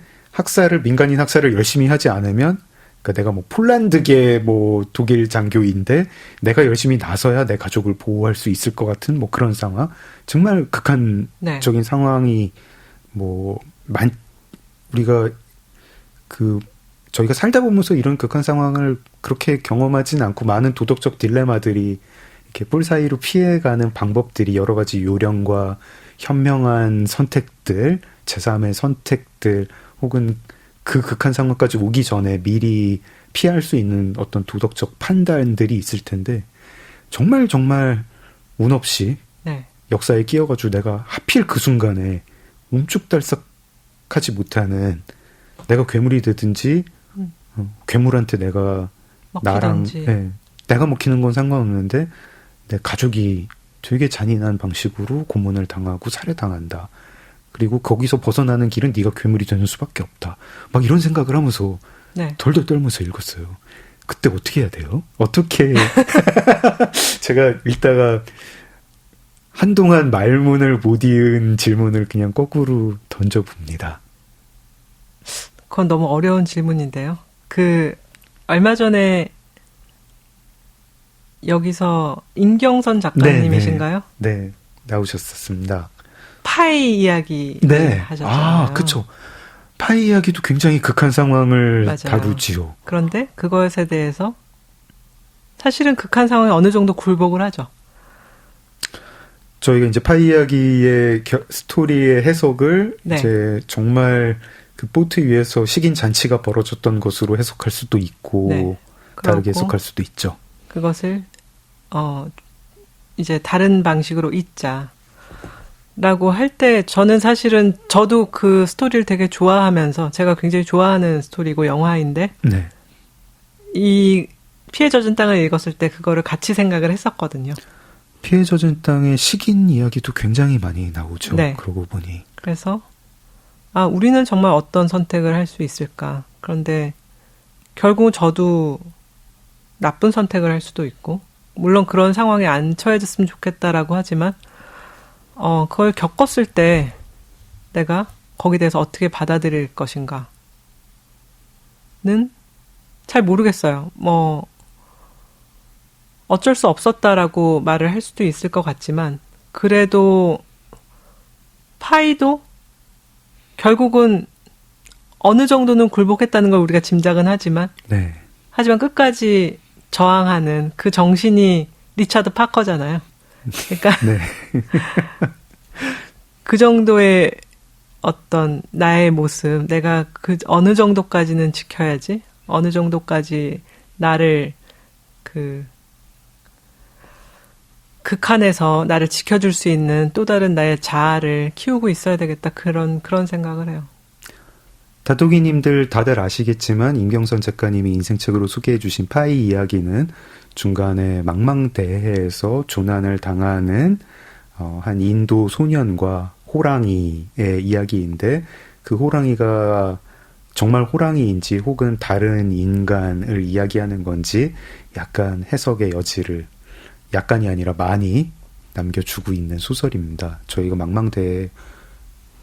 민간인 학살을 열심히 하지 않으면 그러니까 내가 뭐 폴란드계 뭐 독일 장교인데 내가 열심히 나서야 내 가족을 보호할 수 있을 것 같은 뭐 그런 상황. 정말 극한적인 네. 상황이 우리가 저희가 살다 보면서 이런 극한 상황을 그렇게 경험하진 않고 많은 도덕적 딜레마들이 이렇게 뿔 사이로 피해가는 방법들이 여러 가지 요령과 현명한 선택들, 제3의 선택들, 혹은 그 극한 상황까지 오기 전에 미리 피할 수 있는 어떤 도덕적 판단들이 있을 텐데, 정말 운 없이 네. 역사에 끼어가지고 내가 하필 그 순간에 움쭉달싹하지 못하는, 내가 괴물이 되든지 괴물한테 내가 먹히든지. 내가 먹히는 건 상관없는데 내 가족이 되게 잔인한 방식으로 고문을 당하고 살해당한다. 그리고 거기서 벗어나는 길은 네가 괴물이 되는 수밖에 없다. 막 이런 생각을 하면서 네. 덜덜 떨면서 읽었어요. 그때 어떻게 해야 돼요? 어떻게 제가 읽다가 한동안 말문을 못 이은 질문을 그냥 거꾸로 던져봅니다. 그건 너무 어려운 질문인데요. 얼마 전에 여기서 임경선 작가님이신가요? 네, 나오셨었습니다. 파이 이야기 하셨잖아요. 아, 그쵸. 파이 이야기도 굉장히 극한 상황을 맞아요. 다루지요. 그런데 그것에 대해서 사실은 극한 상황에 어느 정도 굴복을 하죠. 저희가 이제 파이 이야기의 스토리의 해석을 네. 이제 정말 그 보트 위에서 식인 잔치가 벌어졌던 것으로 해석할 수도 있고 네. 다르게 해석할 수도 있죠. 그것을 이제 다른 방식으로 잊자라고 할 때 저는 사실은 저도 그 스토리를 되게 좋아하면서 제가 굉장히 좋아하는 스토리고 영화인데 네. 이 피해 젖은 땅을 읽었을 때 그거를 같이 생각을 했었거든요. 피해 젖은 땅의 식인 이야기도 굉장히 많이 나오죠. 네. 그러고 보니. 그래서 우리는 정말 어떤 선택을 할 수 있을까. 그런데 결국 저도 나쁜 선택을 할 수도 있고 물론 그런 상황에 안 처해졌으면 좋겠다라고 하지만 그걸 겪었을 때 내가 거기에 대해서 어떻게 받아들일 것인가는 잘 모르겠어요. 뭐 어쩔 수 없었다라고 말을 할 수도 있을 것 같지만 그래도 파이도 결국은 어느 정도는 굴복했다는 걸 우리가 짐작은 하지만 네. 하지만 끝까지 저항하는 그 정신이 리차드 파커잖아요. 그러니까 네. 그 정도의 어떤 나의 모습, 내가 그 어느 정도까지는 지켜야지, 어느 정도까지 나를 극한에서 나를 지켜줄 수 있는 또 다른 나의 자아를 키우고 있어야 되겠다. 그런 생각을 해요. 다독이님들 다들 아시겠지만 임경선 작가님이 인생책으로 소개해 주신 파이 이야기는 중간에 망망대해에서 조난을 당하는 한 인도 소년과 호랑이의 이야기인데 그 호랑이가 정말 호랑이인지 혹은 다른 인간을 이야기하는 건지 약간 해석의 여지를 약간이 아니라 많이 남겨주고 있는 소설입니다. 저희가 망망대해에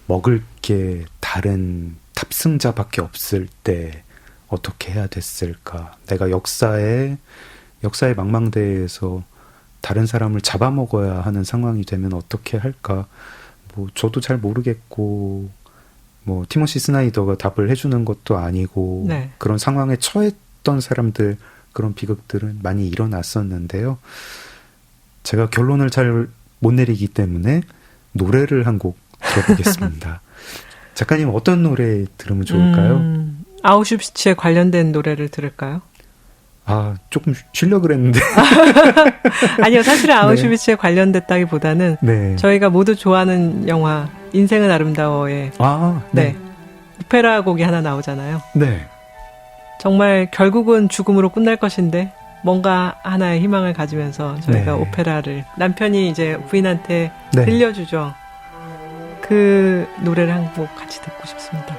먹을 게 다른 탑승자밖에 없을 때 어떻게 해야 됐을까? 내가 역사의 망망대해에서 다른 사람을 잡아먹어야 하는 상황이 되면 어떻게 할까? 뭐 저도 잘 모르겠고 뭐 티모시 스나이더가 답을 해주는 것도 아니고 네. 그런 상황에 처했던 사람들 그런 비극들은 많이 일어났었는데요. 제가 결론을 잘 못 내리기 때문에 노래를 한 곡 들어보겠습니다. 작가님 어떤 노래 들으면 좋을까요? 아우슈비츠에 관련된 노래를 들을까요? 조금 쉬려고 그랬는데. 아니요, 사실은 아우슈비츠에 관련됐다기보다는 네. 저희가 모두 좋아하는 영화 인생은 아름다워에 네. 오페라 곡이 하나 나오잖아요. 네. 정말 결국은 죽음으로 끝날 것인데 뭔가 하나의 희망을 가지면서 저희가 네. 오페라를 남편이 이제 부인한테 네. 들려주죠. 그 노래를 한 곡 같이 듣고 싶습니다.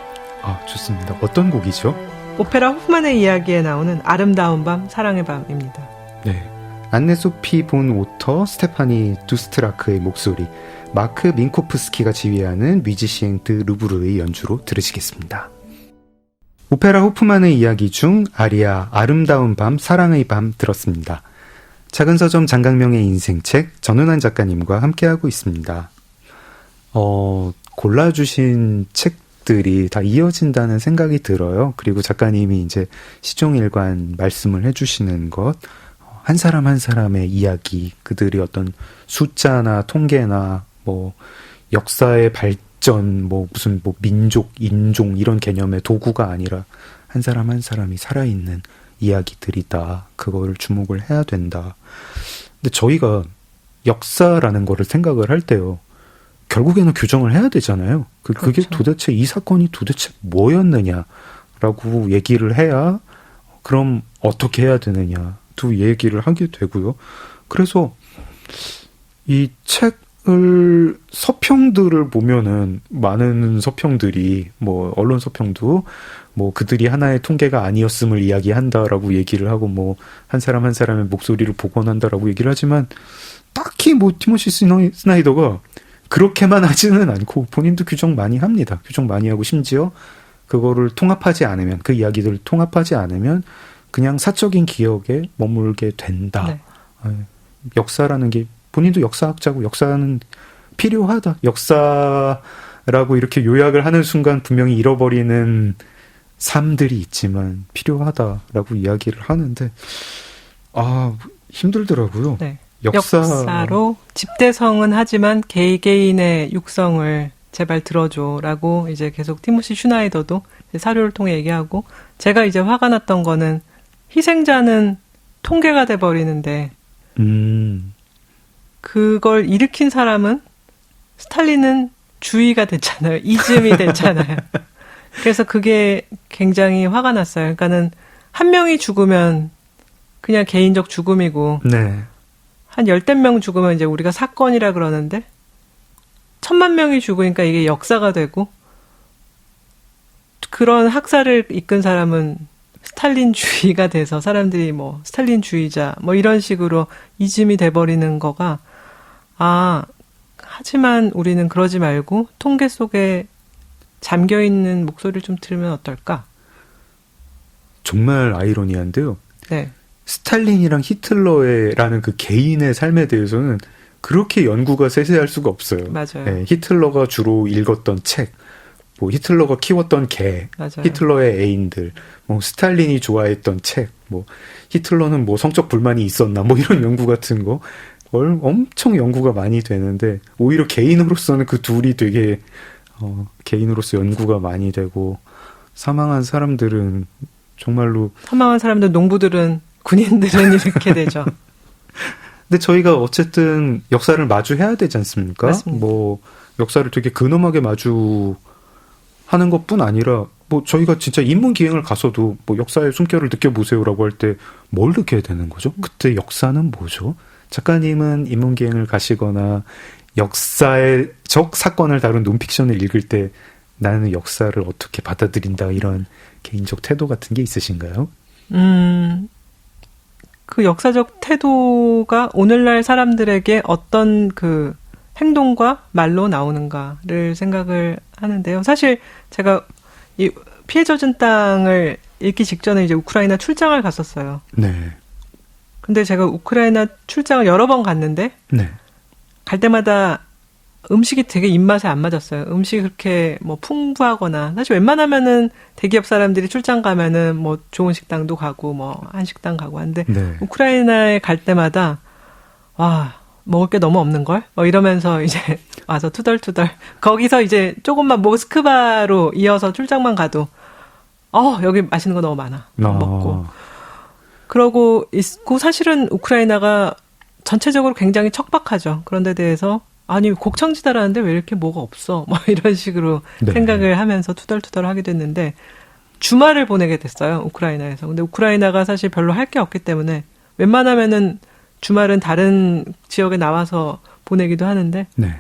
좋습니다. 어떤 곡이죠? 오페라 호프만의 이야기에 나오는 아름다운 밤, 사랑의 밤입니다. 네. 안네 소피 본 오터, 스테파니 두스트라크의 목소리, 마크 민코프스키가 지휘하는 뮤지시eng 드 루브르의 연주로 들으시겠습니다. 오페라 호프만의 이야기 중 아리아 아름다운 밤 사랑의 밤 들었습니다. 작은 서점 장강명의 인생책 전은환 작가님과 함께하고 있습니다. 골라주신 책들이 다 이어진다는 생각이 들어요. 그리고 작가님이 이제 시종일관 말씀을 해주시는 것, 한 사람 한 사람의 이야기, 그들이 어떤 숫자나 통계나 뭐 역사의 발전, 뭐 무슨 뭐 민족, 인종 이런 개념의 도구가 아니라 한 사람 한 사람이 살아있는 이야기들이다. 그거를 주목을 해야 된다. 근데 저희가 역사라는 거를 생각을 할 때요. 결국에는 규정을 해야 되잖아요. 그게 그렇죠. 도대체 이 사건이 도대체 뭐였느냐라고 얘기를 해야 그럼 어떻게 해야 되느냐도 얘기를 하게 되고요. 그래서 이 책을 서평들을 보면은 많은 서평들이 뭐 언론 서평도 뭐 그들이 하나의 통계가 아니었음을 이야기한다라고 얘기를 하고 뭐 한 사람 한 사람의 목소리를 복원한다라고 얘기를 하지만 딱히 뭐 티모시 스나이더가 그렇게만 하지는 않고 본인도 규정 많이 합니다. 규정 많이 하고 심지어 그거를 통합하지 않으면 그 이야기들을 통합하지 않으면 그냥 사적인 기억에 머물게 된다. 네. 역사라는 게 본인도 역사학자고 역사는 필요하다. 역사라고 이렇게 요약을 하는 순간 분명히 잃어버리는 삶들이 있지만 필요하다라고 이야기를 하는데 힘들더라고요. 네. 역사로 집대성은 하지만 개개인의 육성을 제발 들어줘라고 이제 계속 티모시 슈나이더도 사료를 통해 얘기하고 제가 이제 화가 났던 거는 희생자는 통계가 돼버리는데 그걸 일으킨 사람은 스탈린은 주의가 됐잖아요. 이즘이 됐잖아요. 그래서 그게 굉장히 화가 났어요. 그러니까는 한 명이 죽으면 그냥 개인적 죽음이고 네. 한 10명 죽으면 이제 우리가 사건이라 그러는데 10,000명이 죽으니까 이게 역사가 되고 그런 학살을 이끈 사람은 스탈린주의가 돼서 사람들이 뭐 스탈린주의자 뭐 이런 식으로 이즘이 돼버리는 거가 하지만 우리는 그러지 말고 통계 속에 잠겨있는 목소리를 좀 들으면 어떨까? 정말 아이러니한데요. 네. 스탈린이랑 히틀러라는 그 개인의 삶에 대해서는 그렇게 연구가 세세할 수가 없어요. 맞아요. 네, 히틀러가 주로 읽었던 책, 뭐 히틀러가 키웠던 개, 맞아요. 히틀러의 애인들, 뭐 스탈린이 좋아했던 책, 뭐 히틀러는 뭐 성적 불만이 있었나, 뭐 이런 연구 같은 거 엄청 연구가 많이 되는데 오히려 개인으로서는 그 둘이 되게 개인으로서 연구가 많이 되고 사망한 사람들은 정말로 사망한 사람들 농부들은 군인들은 이렇게 되죠. 근데 저희가 어쨌든 역사를 마주해야 되지 않습니까? 맞습니다. 뭐 역사를 되게 근엄하게 마주하는 것뿐 아니라 뭐 저희가 진짜 인문기행을 가서도 뭐 역사의 숨결을 느껴보세요라고 할 때 뭘 느껴야 되는 거죠? 그때 역사는 뭐죠? 작가님은 인문기행을 가시거나 역사의 적 사건을 다룬 논픽션을 읽을 때 나는 역사를 어떻게 받아들인다 이런 개인적 태도 같은 게 있으신가요? 그 역사적 태도가 오늘날 사람들에게 어떤 그 행동과 말로 나오는가를 생각을 하는데요. 사실 제가 이 피해 젖은 땅을 읽기 직전에 이제 우크라이나 출장을 갔었어요. 네. 근데 제가 우크라이나 출장을 여러 번 갔는데 네. 갈 때마다 음식이 되게 입맛에 안 맞았어요. 음식이 그렇게 뭐 풍부하거나 사실 웬만하면은 대기업 사람들이 출장 가면은 뭐 좋은 식당도 가고 뭐 한식당 가고 하는데 네. 우크라이나에 갈 때마다 와 먹을 게 너무 없는 걸 이러면서 이제 와서 투덜투덜 거기서 이제 조금만 모스크바로 이어서 출장만 가도 여기 맛있는 거 너무 많아 먹고 그러고 있고 사실은 우크라이나가 전체적으로 굉장히 척박하죠. 그런 데 대해서 아니 곡창지대라는데 왜 이렇게 뭐가 없어? 뭐 이런 식으로 네. 생각을 하면서 투덜투덜 하게 됐는데 주말을 보내게 됐어요. 우크라이나에서. 근데 우크라이나가 사실 별로 할 게 없기 때문에 웬만하면은 주말은 다른 지역에 나와서 보내기도 하는데 네.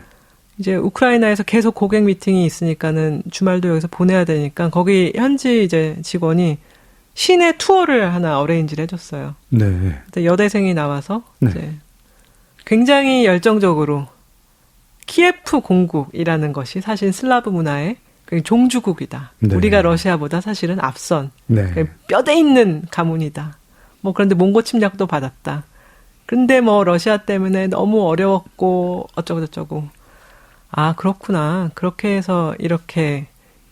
이제 우크라이나에서 계속 고객 미팅이 있으니까는 주말도 여기서 보내야 되니까 거기 현지 이제 직원이 시내 투어를 하나 어레인지를 해줬어요. 네. 여대생이 나와서 네. 이제 굉장히 열정적으로 키예프 공국이라는 것이 사실 슬라브 문화의 종주국이다. 네. 우리가 러시아보다 사실은 앞선 네. 뼈대 있는 가문이다. 뭐 그런데 몽고 침략도 받았다. 근데 뭐 러시아 때문에 너무 어려웠고 어쩌고저쩌고. 아, 그렇구나. 그렇게 해서 이렇게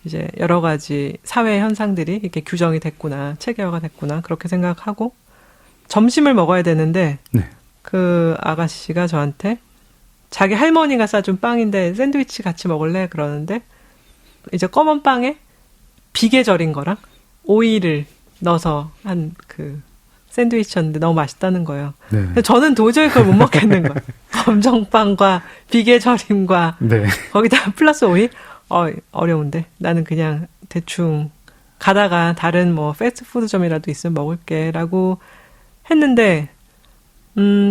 이제 여러 가지 사회 현상들이 이렇게 규정이 됐구나. 체계화가 됐구나. 그렇게 생각하고 점심을 먹어야 되는데 네. 그 아가씨가 저한테 자기 할머니가 싸준 빵인데 샌드위치 같이 먹을래? 그러는데 이제 검은 빵에 비계 절인 거랑 오이를 넣어서 한 그 샌드위치였는데 너무 맛있다는 거예요. 네. 근데 저는 도저히 그걸 못 먹겠는 거예요. 검정빵과 비계 절임과 네. 거기다 플러스 오이? 어려운데 나는 그냥 대충 가다가 다른 뭐 패스트푸드점이라도 있으면 먹을게라고 했는데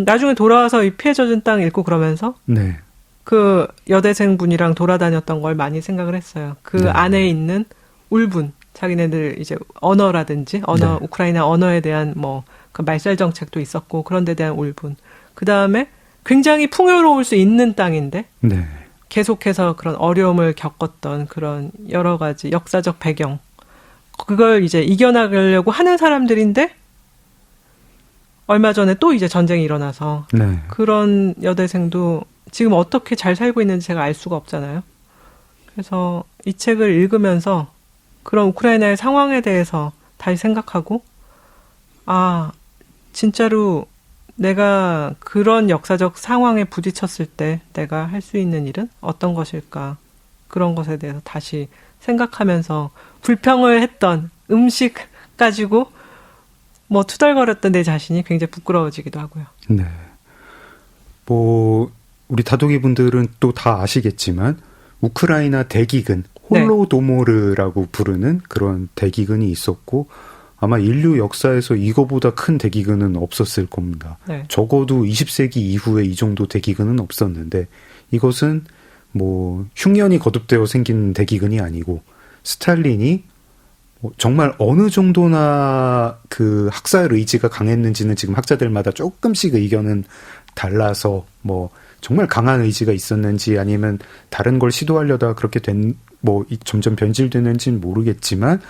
나중에 돌아와서 이 피해 젖은 땅 읽고 그러면서 네. 그 여대생 분이랑 돌아다녔던 걸 많이 생각을 했어요. 그 네. 안에 있는 울분, 자기네들 이제 언어라든지 네. 우크라이나 언어에 대한 뭐 그 말살 정책도 있었고 그런 데 대한 울분. 그 다음에 굉장히 풍요로울 수 있는 땅인데 네. 계속해서 그런 어려움을 겪었던 그런 여러 가지 역사적 배경. 그걸 이제 이겨나가려고 하는 사람들인데 얼마 전에 또 이제 전쟁이 일어나서 네. 그런 여대생도 지금 어떻게 잘 살고 있는지 제가 알 수가 없잖아요. 그래서 이 책을 읽으면서 그런 우크라이나의 상황에 대해서 다시 생각하고 아, 진짜로 내가 그런 역사적 상황에 부딪혔을 때 내가 할 수 있는 일은 어떤 것일까? 그런 것에 대해서 다시 생각하면서 불평을 했던 음식 가지고 뭐 투덜거렸던 내 자신이 굉장히 부끄러워지기도 하고요. 네. 뭐 우리 다독이 분들은 또 다 아시겠지만 우크라이나 대기근 홀로도모르라고 부르는 그런 대기근이 있었고 아마 인류 역사에서 이거보다 큰 대기근은 없었을 겁니다. 네. 적어도 적어도 20세기 이후에 이 정도 대기근은 없었는데 이것은 뭐 흉년이 거듭되어 생긴 대기근이 아니고 스탈린이 정말 어느 정도나 그 학살 의지가 강했는지는 지금 학자들마다 조금씩 의견은 달라서 뭐 정말 강한 의지가 있었는지 아니면 다른 걸 시도하려다 그렇게 뭐 점점 변질되는지는 모르겠지만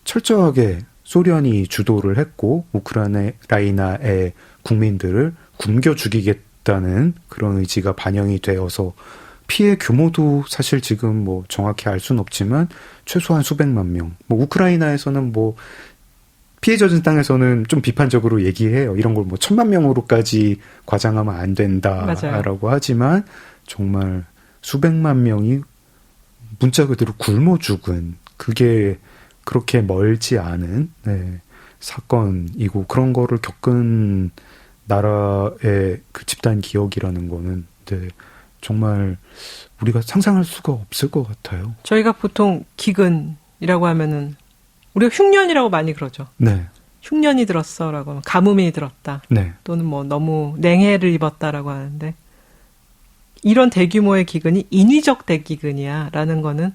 철저하게 소련이 주도를 했고 우크라이나의 국민들을 굶겨 죽이겠다는 그런 의지가 반영이 되어서 피해 규모도 사실 지금 뭐 정확히 알 수는 없지만 최소한 수백만 명. 뭐 우크라이나에서는 뭐 피해 젖은 땅에서는 좀 비판적으로 얘기해요. 이런 걸 뭐 1,000만 명으로까지 과장하면 안 된다라고 맞아요. 하지만 정말 수백만 명이 문자 그대로 굶어 죽은 그게 그렇게 멀지 않은 사건이고 그런 거를 겪은 나라의 그 집단 기억이라는 거는 정말 우리가 상상할 수가 없을 것 같아요. 저희가 보통 기근이라고 하면은 우리가 흉년이라고 많이 그러죠. 네. 흉년이 들었어라고 하면 가뭄이 들었다. 네. 또는 뭐 너무 냉해를 입었다라고 하는데 이런 대규모의 기근이 인위적 대기근이야라는 거는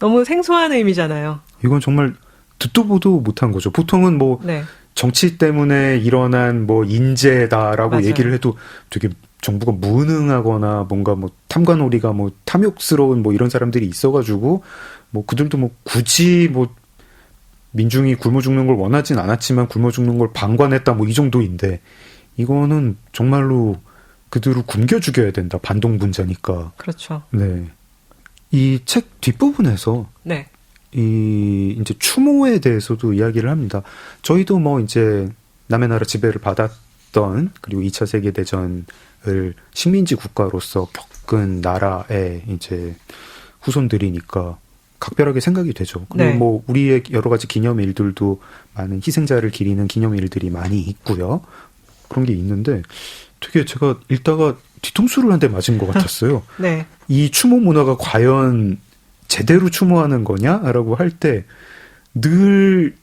너무 생소한 의미잖아요. 이건 정말 듣도 보도 못한 거죠. 보통은 뭐 네. 정치 때문에 일어난 뭐 인재다라고 맞아요. 얘기를 해도 되게 정부가 무능하거나 뭔가 뭐 탐관오리가 뭐 탐욕스러운 뭐 이런 사람들이 있어가지고 뭐 그들도 뭐 굳이 뭐 민중이 굶어 죽는 걸 원하진 않았지만 굶어 죽는 걸 방관했다 뭐 이 정도인데 이거는 정말로 그들을 굶겨 죽여야 된다. 반동분자니까. 그렇죠. 네. 이 책 뒷부분에서 네. 이 이제 추모에 대해서도 이야기를 합니다. 저희도 뭐 이제 남의 나라 지배를 받았던 그리고 2차 세계 대전을 식민지 국가로서 겪은 나라의 이제 후손들이니까 각별하게 생각이 되죠. 그리고 네. 뭐 우리의 여러 가지 기념일들도 많은 희생자를 기리는 기념일들이 많이 있고요. 그런 게 있는데 되게 제가 읽다가 뒤통수를 한 대 맞은 것 같았어요. 네. 이 추모 문화가 과연 제대로 추모하는 거냐라고 할 때 늘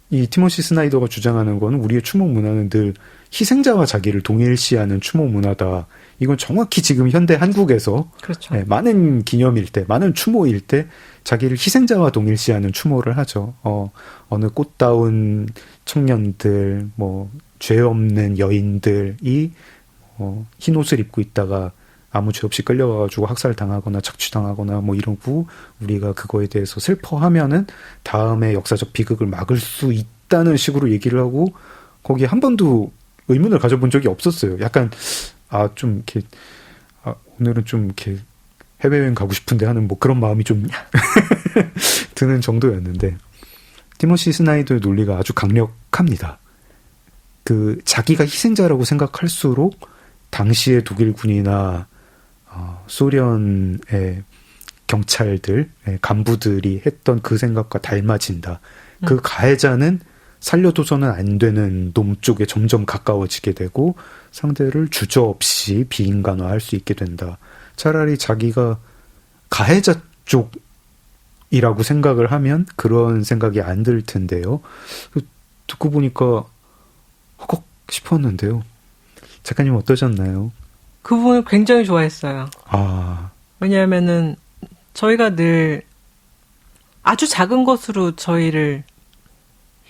이 티모시 스나이더가 주장하는 거는 우리의 추모 문화는 늘 희생자와 자기를 동일시하는 추모 문화다. 이건 정확히 지금 현대 한국에서 그렇죠. 많은 기념일 때, 많은 추모일 때 자기를 희생자와 동일시하는 추모를 하죠. 어느 꽃다운 청년들, 뭐 죄 없는 여인들이 흰 옷을 입고 있다가 아무 죄 없이 끌려가가지고 학살당하거나 착취당하거나 뭐 이러고 우리가 그거에 대해서 슬퍼하면은 다음에 역사적 비극을 막을 수 있다는 식으로 얘기를 하고 거기에 한 번도 의문을 가져본 적이 없었어요. 약간 좀 이렇게 오늘은 좀 이렇게 해외여행 가고 싶은데 하는 뭐 그런 마음이 좀 드는 정도였는데 티모시 스나이더의 논리가 아주 강력합니다. 그 자기가 희생자라고 생각할수록 당시의 독일군이나 소련의 경찰들, 간부들이 했던 그 생각과 닮아진다. 그 가해자는 살려둬서는 안 되는 놈 쪽에 점점 가까워지게 되고 상대를 주저없이 비인간화할 수 있게 된다. 차라리 자기가 가해자 쪽이라고 생각을 하면 그런 생각이 안 들 텐데요. 듣고 보니까 허걱 싶었는데요. 작가님 어떠셨나요? 그 부분을 굉장히 좋아했어요. 왜냐하면은 저희가 늘 아주 작은 것으로 저희를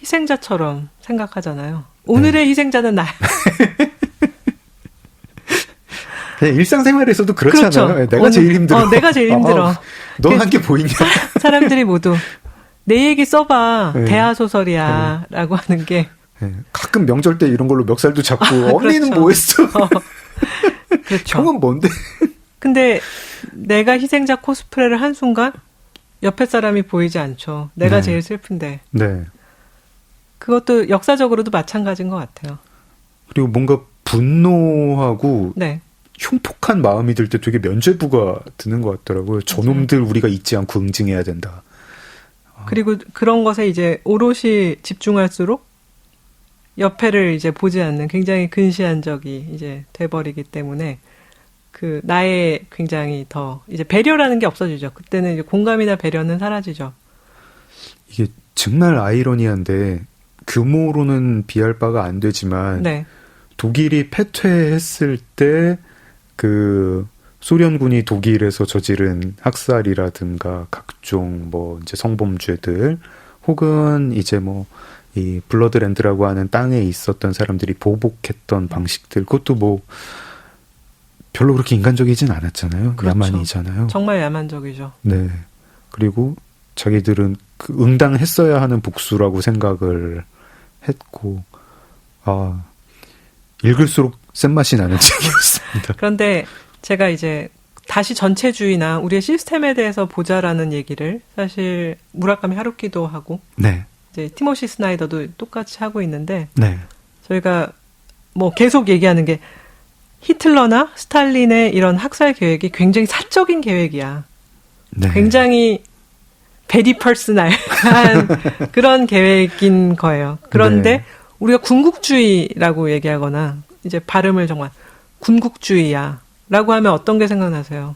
희생자처럼 생각하잖아요. 오늘의 희생자는 나야. 일상생활에서도 그렇잖아요. 그렇죠. 내가 제일 힘들어. 내가 제일 힘들어. 넌 한 게 보이냐? 사람들이 모두 내 얘기 써봐. 대하소설이야. 라고 하는 게. 가끔 명절 때 이런 걸로 멱살도 잡고 언니는 그렇죠. 뭐 했어? 그렇죠. 형은 뭔데? 근데 내가 희생자 코스프레를 한 순간 옆에 사람이 보이지 않죠. 내가 제일 슬픈데. 네. 그것도 역사적으로도 마찬가지인 것 같아요. 그리고 뭔가 분노하고 흉폭한 마음이 들 때 되게 면죄부가 드는 것 같더라고요. 저놈들 우리가 잊지 않고 응징해야 된다. 그리고 그런 것에 이제 오롯이 집중할수록 옆에를 이제 보지 않는 굉장히 근시한 적이 이제 돼버리기 때문에 그 나의 굉장히 더 이제 배려라는 게 없어지죠. 그때는 이제 공감이나 배려는 사라지죠. 이게 정말 아이러니한데 규모로는 비할 바가 안 되지만 독일이 패퇴했을 때 그 소련군이 독일에서 저지른 학살이라든가 각종 뭐 이제 성범죄들 혹은 이제 뭐 이 블러드랜드라고 하는 땅에 있었던 사람들이 보복했던 방식들 그것도 뭐 별로 그렇게 인간적이진 않았잖아요. 그렇죠. 야만이잖아요. 정말 야만적이죠. 네. 그리고 자기들은 그 응당했어야 하는 복수라고 생각을 했고 읽을수록 쓴맛이 나는 책이었습니다. 그런데 제가 이제 다시 전체주의나 우리의 시스템에 대해서 보자라는 얘기를 사실 무라카미 하루키도 하고 이제 티모시 스나이더도 똑같이 하고 있는데 저희가 뭐 계속 얘기하는 게 히틀러나 스탈린의 이런 학살 계획이 굉장히 사적인 계획이야. 굉장히 베리 퍼스널한 그런 계획인 거예요. 그런데 우리가 군국주의라고 얘기하거나 이제 발음을 정말 군국주의야 라고 하면 어떤 게 생각나세요?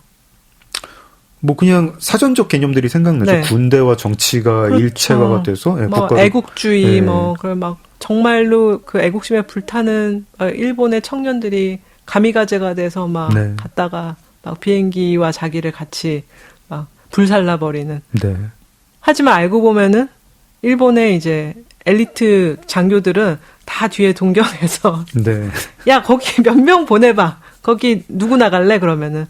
뭐 그냥 사전적 개념들이 생각나죠. 군대와 정치가 일체화가 돼서 뭐 애국주의 그런 막 정말로 그 애국심에 불타는 일본의 청년들이 가미가제가 돼서 막 갔다가 막 비행기와 자기를 같이 막 불살라버리는. 하지만 알고 보면은 일본의 이제 엘리트 장교들은 다 뒤에 동경해서 야 거기 몇 명 보내봐. 거기 누구 나갈래? 그러면은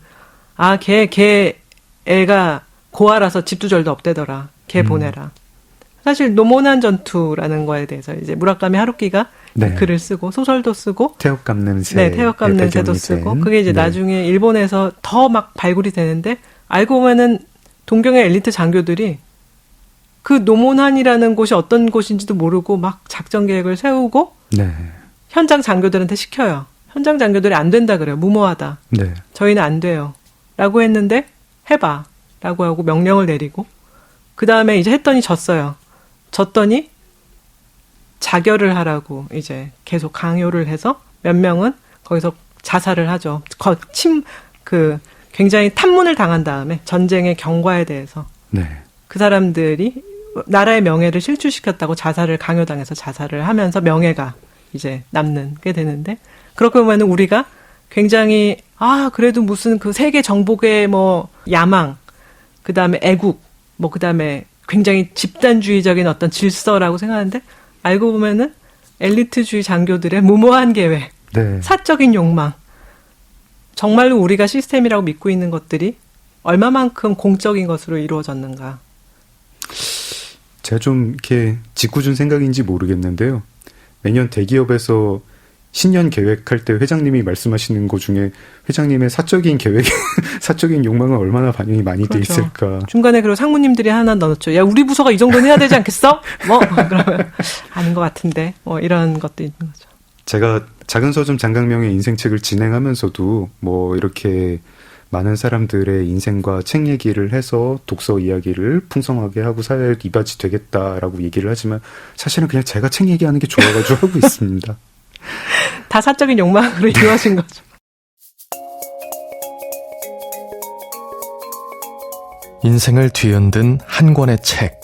걔 애가 고아라서 집두절도 없대더라. 걔 보내라. 사실 노모난 전투라는 거에 대해서 이제 무라카미 하루키가 글을 쓰고 소설도 쓰고 태엽감냄새 태엽감냄새도 쓰고 그게 이제 나중에 일본에서 더 막 발굴이 되는데 알고 보면은 동경의 엘리트 장교들이 그 노모난이라는 곳이 어떤 곳인지도 모르고 막 작전 계획을 세우고 현장 장교들한테 시켜요. 현장 장교들이 안 된다 그래요. 무모하다. 저희는 안 돼요. 라고 했는데 해봐. 라고 하고 명령을 내리고 그 다음에 이제 했더니 졌어요. 졌더니 자결을 하라고 이제 계속 강요를 해서 몇 명은 거기서 자살을 하죠. 굉장히 탐문을 당한 다음에 전쟁의 경과에 대해서 그 사람들이 나라의 명예를 실추시켰다고 자살을 강요당해서 자살을 하면서 명예가 이제 남는 게 되는데 그렇게 보면은 우리가 굉장히 그래도 무슨 그 세계 정복의 뭐 야망 그다음에 애국 뭐 그다음에 굉장히 집단주의적인 어떤 질서라고 생각하는데 알고 보면은 엘리트주의 장교들의 무모한 계획, 사적인 욕망 정말로 우리가 시스템이라고 믿고 있는 것들이 얼마만큼 공적인 것으로 이루어졌는가. 제가 좀 이렇게 짓궂은 생각인지 모르겠는데요. 매년 대기업에서 신년 계획할 때 회장님이 말씀하시는 것 중에 회장님의 사적인 계획, 사적인 욕망은 얼마나 반영이 많이 돼 있을까. 중간에 그리고 상무님들이 하나 넣어놓죠. 야, 우리 부서가 이 정도는 해야 되지 않겠어? 뭐 그러면 아닌 것 같은데 뭐 이런 것도 있는 거죠. 제가 작은 서점 장강명의 인생책을 진행하면서도 뭐 이렇게 많은 사람들의 인생과 책 얘기를 해서 독서 이야기를 풍성하게 하고 사회에 이바지 되겠다라고 얘기를 하지만 사실은 그냥 제가 책 얘기하는 게 좋아가지고 하고 있습니다. 다 사적인 욕망으로 이루어진 거죠. 인생을 뒤흔든 한 권의 책.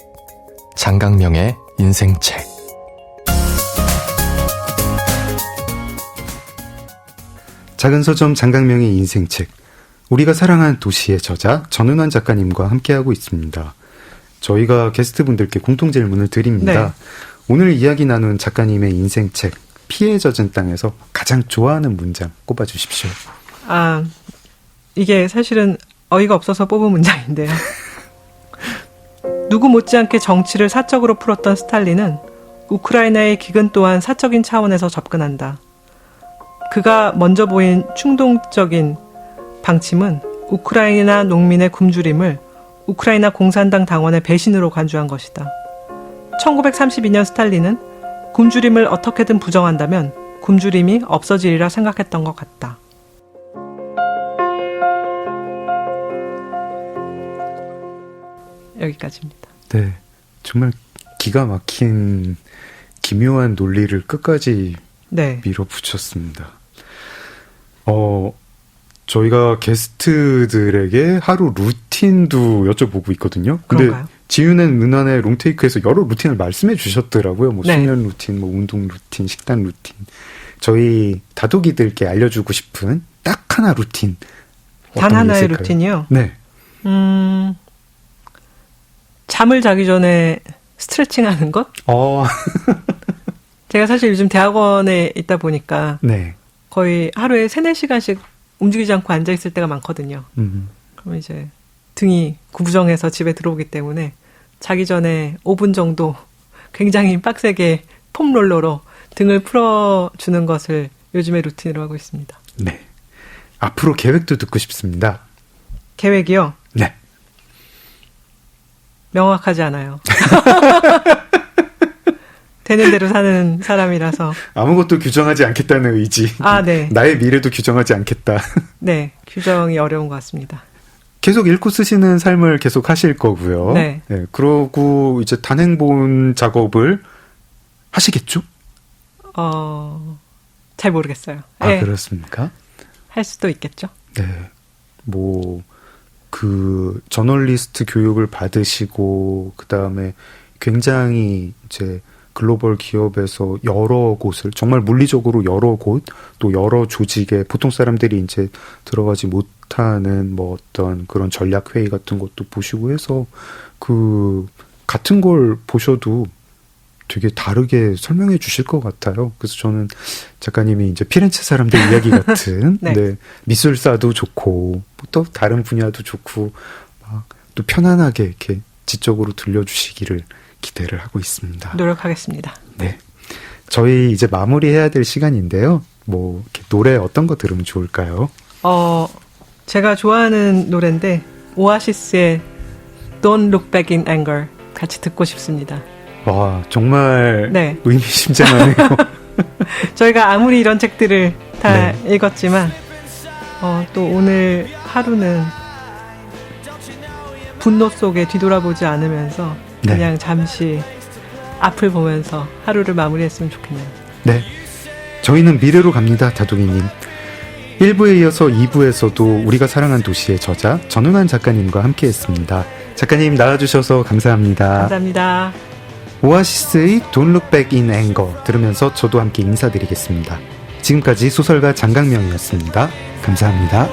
장강명의 인생책. 작은 서점 장강명의 인생책. 우리가 사랑한 도시의 저자 전은환 작가님과 함께하고 있습니다. 저희가 게스트분들께 공통 질문을 드립니다. 네. 오늘 이야기 나눈 작가님의 인생책 피에 젖은 땅에서 가장 좋아하는 문장 꼽아주십시오. 아, 이게 사실은 어이가 없어서 뽑은 문장인데요. 누구 못지않게 정치를 사적으로 풀었던 스탈린은 우크라이나의 기근 또한 사적인 차원에서 접근한다. 그가 먼저 보인 충동적인 방침은 우크라이나 농민의 굶주림을 우크라이나 공산당 당원의 배신으로 간주한 것이다. 1932년 스탈린은 굶주림을 어떻게든 부정한다면 굶주림이 없어지리라 생각했던 것 같다. 여기까지입니다. 네, 정말 기가 막힌 기묘한 논리를 끝까지 네. 밀어붙였습니다. 저희가 게스트들에게 하루 루틴도 여쭤보고 있거든요. 근데 그런가요? 지윤앤 은환의 롱테이크에서 여러 루틴을 말씀해 주셨더라고요. 뭐 네. 수면 루틴, 뭐 운동 루틴, 식단 루틴. 저희 다독이들께 알려주고 싶은 딱 하나 루틴. 단 하나의 루틴이요? 네. 잠을 자기 전에 스트레칭 하는 것? 제가 사실 요즘 대학원에 있다 보니까 네. 거의 하루에 3-4시간씩 움직이지 않고 앉아있을 때가 많거든요. 그럼 이제 등이 구부정해서 집에 들어오기 때문에 자기 전에 5분 정도 굉장히 빡세게 폼롤러로 등을 풀어주는 것을 요즘에 루틴으로 하고 있습니다. 네. 앞으로 계획도 듣고 싶습니다. 계획이요? 네. 명확하지 않아요. 되는 대로 사는 사람이라서. 아무것도 규정하지 않겠다는 의지. 아, 네. 나의 미래도 규정하지 않겠다. 네. 규정이 어려운 것 같습니다. 계속 읽고 쓰시는 삶을 계속 하실 거고요. 네. 네. 그러고 이제 단행본 작업을 하시겠죠? 잘 모르겠어요. 아, 네. 그렇습니까? 할 수도 있겠죠. 네. 저널리스트 교육을 받으시고, 그 다음에 굉장히 이제 글로벌 기업에서 여러 곳을, 정말 물리적으로 여러 곳, 또 여러 조직에 보통 사람들이 이제 들어가지 못하는 뭐 어떤 그런 전략 회의 같은 것도 보시고 해서 같은 걸 보셔도 되게 다르게 설명해 주실 것 같아요. 그래서 저는 작가님이 이제 피렌체 사람들 이야기 같은 네. 네, 미술사도 좋고 또 다른 분야도 좋고 또 편안하게 이렇게 지적으로 들려주시기를 기대를 하고 있습니다. 노력하겠습니다. 네, 저희 이제 마무리해야 될 시간인데요. 뭐 이렇게 노래 어떤 거 들으면 좋을까요? 제가 좋아하는 노래인데 오아시스의 Don't Look Back in Anger 같이 듣고 싶습니다. 와, 정말 네. 의미심장하네요. 저희가 아무리 이런 책들을 다 네. 읽었지만 또 오늘 하루는 분노 속에 뒤돌아보지 않으면서 네. 그냥 잠시 앞을 보면서 하루를 마무리했으면 좋겠네요. 네, 저희는 미래로 갑니다. 다독이님. 1부에 이어서 2부에서도 우리가 사랑한 도시의 저자 전은환 작가님과 함께했습니다. 작가님 나와주셔서 감사합니다. 감사합니다. 오아시스의 Don't Look Back in Anger 들으면서 저도 함께 인사드리겠습니다. 지금까지 소설가 장강명이었습니다. 감사합니다.